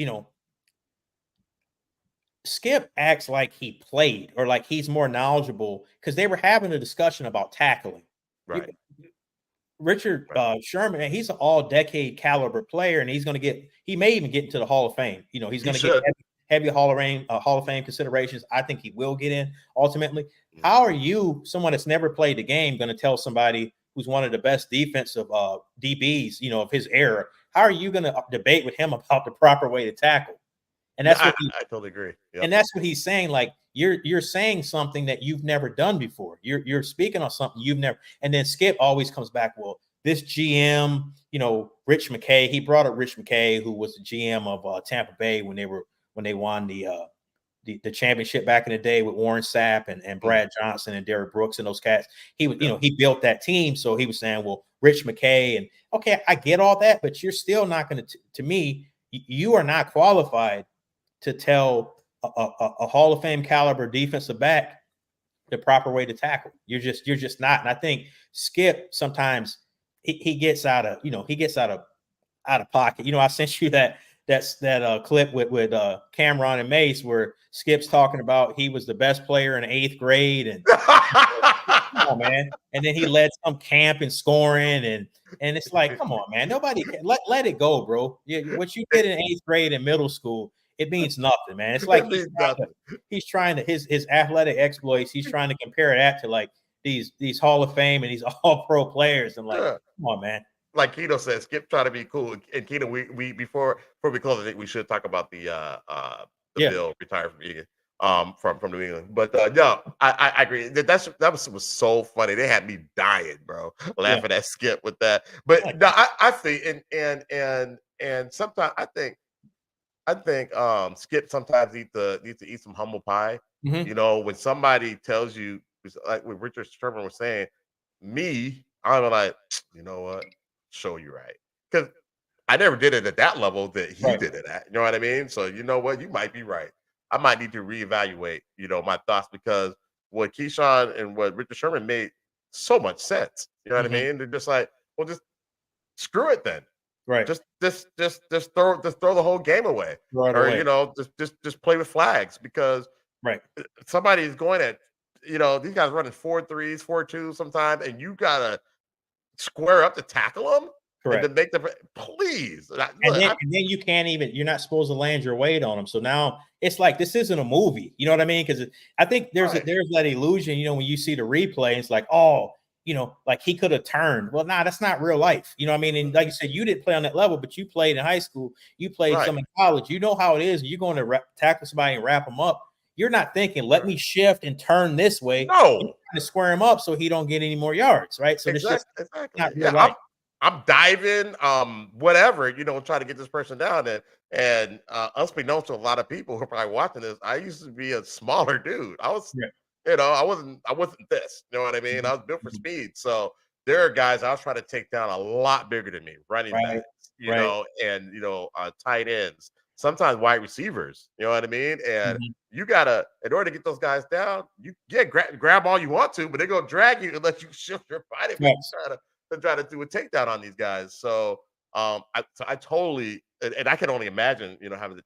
Speaker 2: Skip acts like he played or like he's more knowledgeable because they were having a discussion about tackling.
Speaker 1: Right.
Speaker 2: Richard Sherman, he's an all-decade caliber player, and he may even get into the Hall of Fame. He's going to get heavy Hall of Fame considerations. I think he will get in ultimately.
Speaker 1: Mhm.
Speaker 2: How are you, someone that's never played the game, going to tell somebody who's one of the best defensive DBs, of his era? How are you going to debate with him about the proper way to tackle? And that's
Speaker 1: I totally agree. Yep.
Speaker 2: And that's what he's saying. Like you're saying something that you've never done before. You're speaking on something you've never. And then Skip always comes back. Well, this GM, Rich McKay. He brought up Rich McKay, who was the GM of Tampa Bay when they won the championship back in the day with Warren Sapp and Brad Johnson and Derrick Brooks and those cats. He was, he built that team. So he was saying, well, Rich McKay, and okay, I get all that, but you're still not going to me, you are not qualified to tell a Hall of Fame caliber defensive back the proper way to tackle. You're just not. And I think Skip sometimes he gets out of pocket. I sent you that clip with Cameron and Mace where Skip's talking about he was the best player in 8th grade and come on, man. And then he led some camp in scoring and it's like, come on, man. Nobody can let it go, bro. What you did in 8th grade and middle school, it means nothing, man. It's like he's trying to his athletic exploits. He's trying to compare that to like these Hall of Fame and these all pro players. And like, come on, man.
Speaker 1: Like Keno says, Skip trying to be cool. And Keno, we before we close, I think we should talk about the Bill retired from Egan. from New England. But no, I agree. That was so funny. They had me dying, bro,
Speaker 2: Yeah.
Speaker 1: laughing at Skip with that. But
Speaker 2: Right.
Speaker 1: no, I think and sometimes I think Skip sometimes needs to eat some humble pie.
Speaker 2: Mhm.
Speaker 1: When somebody tells you, like what Richard Sherman was saying, I'm like, you know what? Show you right. Because I never did it at that level that he
Speaker 2: Right.
Speaker 1: did it at. You know what I mean? So you know what? You might be right. I might need to reevaluate, my thoughts because what Keyshawn and what Richard Sherman made so much sense. You know what I
Speaker 2: Mhm.
Speaker 1: mean? They're just like, well, just screw it then.
Speaker 2: Right.
Speaker 1: Just throw the whole game away,
Speaker 2: Right
Speaker 1: or
Speaker 2: away.
Speaker 1: just play with flags because
Speaker 2: Right.
Speaker 1: somebody is going at these guys running 4 3s, 4 2 sometimes, and you gotta square up to tackle them and to
Speaker 2: Correct.
Speaker 1: make them please.
Speaker 2: And
Speaker 1: Look,
Speaker 2: then and then you can't even you're not supposed to land your weight on them. So now it's like this isn't a movie. You know what I mean? Because I think
Speaker 1: right,
Speaker 2: there's that illusion, when you see the replay, it's like, oh, like he could have turned. Well, nah, that's not real life. You know what I mean? And like you said, you didn't play on that level, but you played in high school, you played
Speaker 1: right,
Speaker 2: some in college. You know how it is. You're going to tackle somebody and wrap them up. You're not thinking, let
Speaker 1: right.
Speaker 2: me shift and turn this way. You're
Speaker 1: No,
Speaker 2: trying to square him up so he don't get any more yards, right? So this just
Speaker 1: exactly.
Speaker 2: not
Speaker 1: Yeah,
Speaker 2: real life.
Speaker 1: I'm diving, whatever, trying to get this person down. And unbeknownst to a lot of people who are probably watching this, I used to be a smaller dude.
Speaker 2: Yeah.
Speaker 1: I wasn't this. You know what I mean?
Speaker 2: Mhm.
Speaker 1: I was built for
Speaker 2: Mhm.
Speaker 1: speed. So there are guys I was trying to take down a lot bigger than me, running
Speaker 2: Right.
Speaker 1: backs,
Speaker 2: Right.
Speaker 1: and tight ends, sometimes wide receivers. You know what I mean? And
Speaker 2: Mhm.
Speaker 1: you gotta, in order to get those guys down, grab all you want to, but they're gonna drag you unless you shift your body weight
Speaker 2: Yes.
Speaker 1: to try to do a takedown on these guys. So I totally, and I can only imagine, having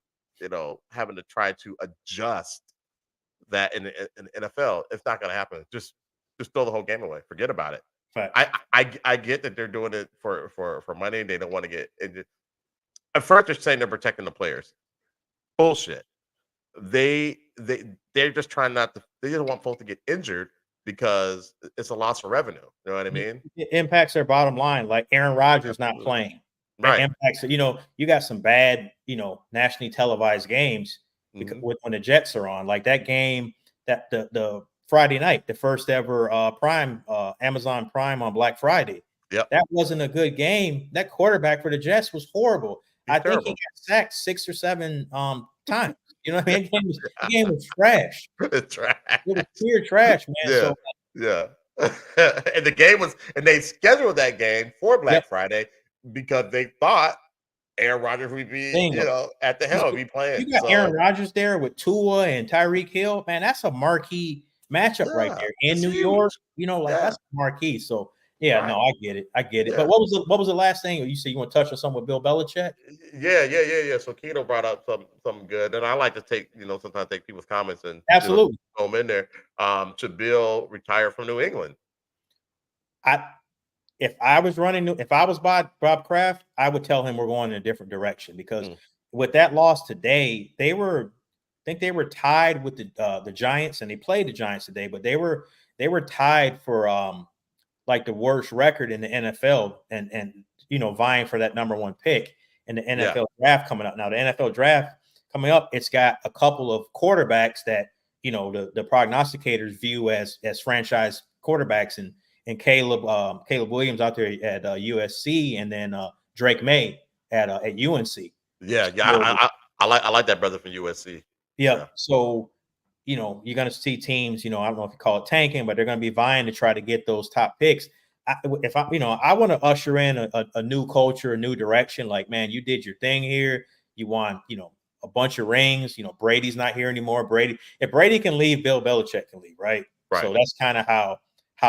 Speaker 1: to try to adjust that in the NFL. It's not going to happen. Just throw the whole game away. Forget about it.
Speaker 2: Facts.
Speaker 1: I get that they're doing it for money. They don't want to get injured. At first, they're saying they're protecting the players. Bullshit. They're just trying not to. They just want folks to get injured because it's a loss of revenue. You know what I mean?
Speaker 2: It impacts their bottom line. Like Aaron Rodgers not
Speaker 1: Absolutely.
Speaker 2: playing. It
Speaker 1: Right.
Speaker 2: impacts, you got some bad, nationally televised games because
Speaker 1: Hmm.
Speaker 2: when the Jets are on, like that game, that the Friday night, the first ever Prime Amazon Prime on Black Friday.
Speaker 1: Yep.
Speaker 2: That wasn't a good game. That quarterback for the Jets was horrible.
Speaker 1: He's
Speaker 2: I think he
Speaker 1: terrible.
Speaker 2: got sacked 6 or 7 times. You know what I mean? The game was trash.
Speaker 1: It's trash.
Speaker 2: It was pure trash, man.
Speaker 1: Yeah,
Speaker 2: So
Speaker 1: yeah. And they scheduled that game for
Speaker 2: yep,
Speaker 1: Black Friday because they thought Aaron Rodgers would be,
Speaker 2: bingo.
Speaker 1: at the helm, be playing.
Speaker 2: You got Aaron
Speaker 1: So
Speaker 2: Rodgers there with Tua and Tyreek Hill. Man, that's a marquee matchup right
Speaker 1: yeah,
Speaker 2: there in
Speaker 1: it's
Speaker 2: New York.
Speaker 1: huge.
Speaker 2: Like
Speaker 1: Yeah,
Speaker 2: that's marquee. So yeah,
Speaker 1: right.
Speaker 2: no, I get it. I get it. But
Speaker 1: Yeah.
Speaker 2: what was the last thing you said you want to touch on something with Bill Belichick?
Speaker 1: Yeah. So Keto brought up something good, and I like to take, sometimes take people's comments and
Speaker 2: Absolutely.
Speaker 1: throw them in there. Should Bill retire from New England?
Speaker 2: I if I was Bob Kraft, I would tell him we're going in a different direction because
Speaker 1: Mm,
Speaker 2: with that loss today, I think they were tied with the Giants and they played the Giants today, but they were tied for like the worst record in the NFL and vying for that number one pick in the
Speaker 1: yeah,
Speaker 2: NFL draft coming up. Now the NFL draft coming up, it's got a couple of quarterbacks that the prognosticators view as franchise quarterbacks and Caleb Williams out there at USC and then Drake May at UNC.
Speaker 1: yeah.
Speaker 2: So
Speaker 1: I like that brother from USC.
Speaker 2: yeah,
Speaker 1: Yeah.
Speaker 2: so you're going to see teams. I don't know if you call it tanking, but they're going to be vying to try to get those top picks. If I want to usher in a new culture, a new direction. Like, man, you did your thing here. You won, a bunch of rings. Brady's not here anymore. If Brady can leave, Bill Belichick can leave, right?
Speaker 1: Right.
Speaker 2: So that's kind of how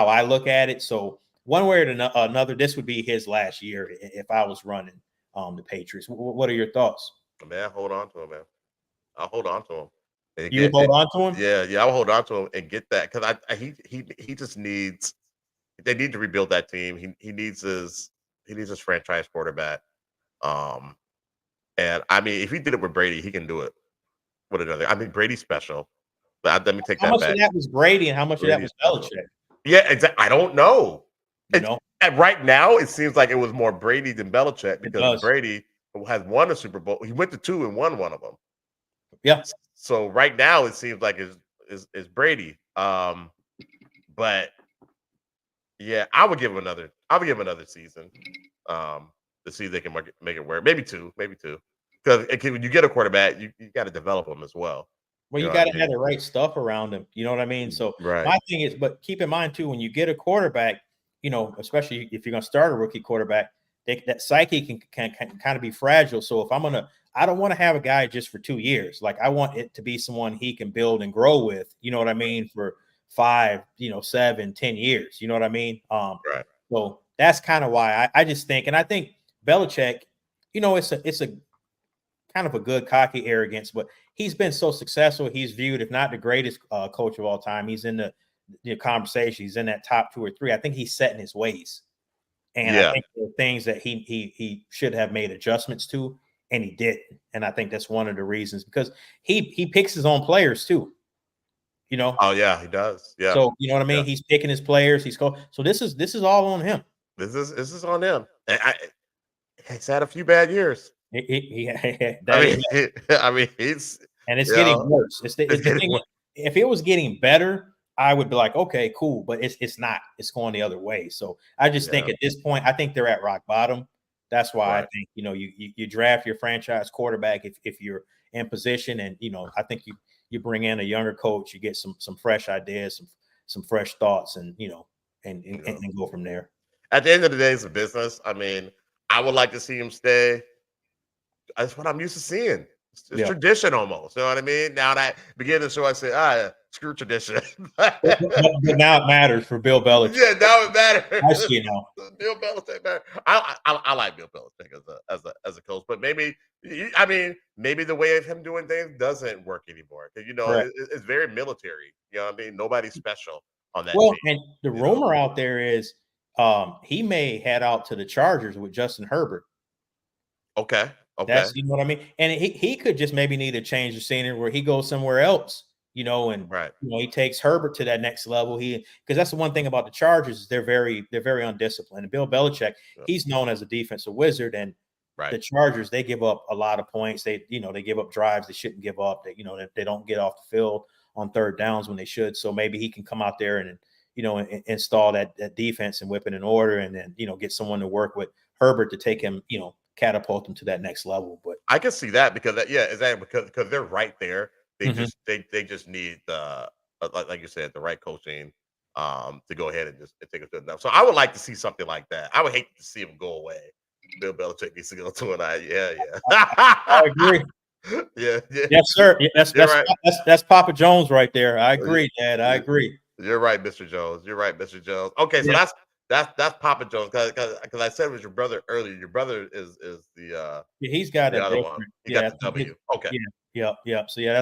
Speaker 2: I look at it. So one way or another, this would be his last year if I was running the Patriots. What are your thoughts?
Speaker 1: Man, hold on to him, man. I'll hold on to him. And
Speaker 2: You would hold on to him?
Speaker 1: yeah, I'll hold on to him and get that because he just needs. They need to rebuild that team. He needs his franchise quarterback. Um, and I mean, if he did it with Brady, he can do it with another. I mean, Brady's special. But let me take
Speaker 2: How
Speaker 1: that
Speaker 2: much of
Speaker 1: back.
Speaker 2: that was Brady and how much of that
Speaker 1: Brady's
Speaker 2: was
Speaker 1: special.
Speaker 2: Belichick?
Speaker 1: Yeah, exactly. I don't know.
Speaker 2: You know,
Speaker 1: And right now, it seems like it was more Brady than Belichick
Speaker 2: it
Speaker 1: because
Speaker 2: does.
Speaker 1: Brady has won a Super Bowl. He went to two and won one of them.
Speaker 2: Yeah.
Speaker 1: So right now it seems like is Brady. But yeah, I would give him another season. To see if they can make it work. Maybe two, maybe two. Because when you get a quarterback, you got to develop them as well.
Speaker 2: Well,
Speaker 1: You
Speaker 2: you
Speaker 1: know what I
Speaker 2: got to have
Speaker 1: mean?
Speaker 2: the right stuff around him. You know what I mean? So
Speaker 1: Right.
Speaker 2: my thing is, but keep in mind too, when you get a quarterback, especially if you're going to start a rookie quarterback, that psyche can kind of be fragile. So if I don't want to have a guy just for 2 years. Like I want it to be someone he can build and grow with. You know what I mean? For 5, 7, 10 years. You know what I mean?
Speaker 1: Right.
Speaker 2: So that's kind of why I just think, and I think Belichick, it's a kind of a good cocky arrogance, but he's been so successful. He's viewed, if not the greatest coach of all time, he's in the conversation. He's in that top 2 or 3. I think he's set in his ways, and I
Speaker 1: Yeah.
Speaker 2: think there are things that he should have made adjustments to, and he didn't. And I think that's one of the reasons because he picks his own players too.
Speaker 1: Oh yeah, he does. Yeah.
Speaker 2: So you know what I mean.
Speaker 1: Yeah.
Speaker 2: He's picking his players. So this is all on him.
Speaker 1: This is on him. He's had a few bad years.
Speaker 2: That is,
Speaker 1: I mean, he's
Speaker 2: and it's
Speaker 1: you
Speaker 2: getting
Speaker 1: know,
Speaker 2: worse. It's
Speaker 1: it's
Speaker 2: the
Speaker 1: getting
Speaker 2: thing.
Speaker 1: worse.
Speaker 2: If it was getting better, I would be like, okay, cool. But it's not. It's going the other way. So I just think
Speaker 1: Yeah.
Speaker 2: at this point, I think they're at rock bottom. That's why I
Speaker 1: Right.
Speaker 2: think you draft your franchise quarterback if you're in position, and I think you bring in a younger coach, you get some fresh ideas, some fresh thoughts, and
Speaker 1: Yeah.
Speaker 2: and go from there.
Speaker 1: At the end of the day, it's a business. I mean, I would like to see him stay. That's what I'm used to seeing. It's
Speaker 2: Yeah.
Speaker 1: tradition almost. You know what I mean? Now that beginning of the show, I say, screw tradition.
Speaker 2: But now it matters for Bill Belichick.
Speaker 1: Yeah, now it matters.
Speaker 2: I see now.
Speaker 1: Bill Belichick, man. I like Bill Belichick as a coach, but maybe I mean maybe the way of him doing things doesn't work anymore because
Speaker 2: Correct.
Speaker 1: it's very military. You know what I mean? Nobody's special on that
Speaker 2: Well,
Speaker 1: team.
Speaker 2: and the
Speaker 1: You know?
Speaker 2: rumor out there is he may head out to the Chargers with Justin Herbert.
Speaker 1: Okay, okay,
Speaker 2: That's what I mean. And he could just maybe need to change the scenery where he goes somewhere else, and
Speaker 1: right.
Speaker 2: he takes Herbert to that next level. Because that's the one thing about the Chargers is they're very undisciplined. And Bill Belichick,
Speaker 1: Yeah,
Speaker 2: he's known as a defensive wizard, and
Speaker 1: right.
Speaker 2: the Chargers, they give up a lot of points. They give up drives they shouldn't give up. They don't get off the field on third downs when they should. So maybe he can come out there and install that defense and whip it in order, and then get someone to work with Herbert to take him, catapult him to that next level. But
Speaker 1: I can see that because yeah, exactly because they're right there. They
Speaker 2: Mhm.
Speaker 1: just they just need the like you said the right coaching to go ahead and just take it to enough. So I would like to see something like that. I would hate to see him go away. Bill Belichick needs to go to an eye. Yeah,
Speaker 2: I
Speaker 1: yeah.
Speaker 2: agree.
Speaker 1: Yeah, yeah.
Speaker 2: Yes, sir. Yeah, that's
Speaker 1: You're
Speaker 2: that's
Speaker 1: right.
Speaker 2: that's Papa Jones right there. I
Speaker 1: Uh,
Speaker 2: agree, Dad. I
Speaker 1: y-
Speaker 2: agree.
Speaker 1: You're right, Mr. Jones. You're right, Mr. Jones. Okay, so
Speaker 2: Yeah,
Speaker 1: that's Papa Jones because I said it was your brother earlier. Your brother is
Speaker 2: yeah, he's got
Speaker 1: the
Speaker 2: a
Speaker 1: other one.
Speaker 2: different.
Speaker 1: He got
Speaker 2: Yeah, I
Speaker 1: the
Speaker 2: think
Speaker 1: W. Okay,
Speaker 2: yeah, yeah, yeah. So yeah,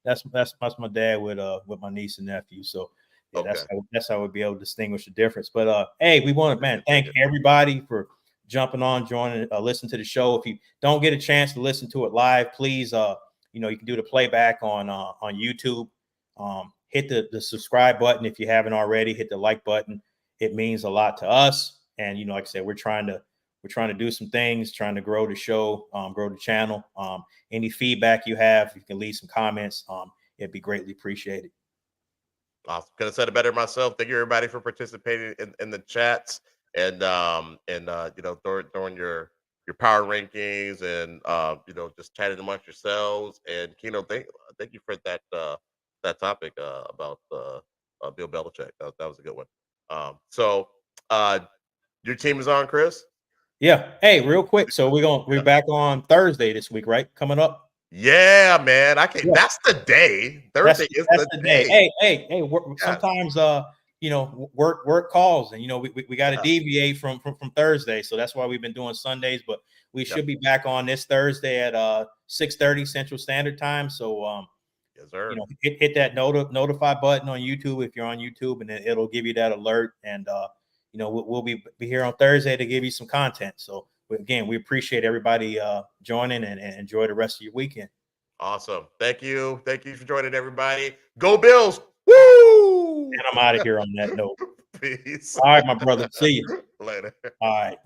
Speaker 2: that's my dad with my niece and nephew. So yeah,
Speaker 1: okay.
Speaker 2: that's how we'll be able to distinguish the difference. But hey, we want to
Speaker 1: Very good, very
Speaker 2: thank
Speaker 1: good.
Speaker 2: everybody for jumping on, joining, listen to the show. If you don't get a chance to listen to it live, please you can do the playback on YouTube. Hit the subscribe button if you haven't already. Hit the like button. It means a lot to us. And like I said, we're trying to do some things, trying to grow the show, grow the channel. Any feedback you have, you can leave some comments. It'd be greatly appreciated.
Speaker 1: I could have said it better myself. Thank you everybody for participating in the chats and during your power rankings and just chatting amongst yourselves. And Keno, thank you for that topic about Bill Belichick. That was a good one. So your team is on, Chris?
Speaker 2: Yeah. Hey, real quick. So we're back on Thursday this week, right? Coming up.
Speaker 1: Yeah, man. I can't.
Speaker 2: Yeah.
Speaker 1: That's the day.
Speaker 2: That's
Speaker 1: Thursday is
Speaker 2: that's
Speaker 1: the
Speaker 2: the day.
Speaker 1: day.
Speaker 2: Hey.
Speaker 1: Yes,
Speaker 2: Sometimes work calls, and we got to
Speaker 1: yes,
Speaker 2: deviate from Thursday, so that's why we've been doing Sundays. But we
Speaker 1: yep,
Speaker 2: should be back on this Thursday at 6:30 Central Standard Time. So
Speaker 1: yes, sir.
Speaker 2: hit that notify button on YouTube if you're on YouTube, and then it'll give you that alert. And we'll be here on Thursday to give you some content. So again, we appreciate everybody joining, and enjoy the rest of your weekend.
Speaker 1: Awesome. Thank you. Thank you for joining everybody. Go Bills. Woo!
Speaker 2: And I'm out of here on that note.
Speaker 1: Peace.
Speaker 2: All right, my brother. See you.
Speaker 1: Later.
Speaker 2: All right.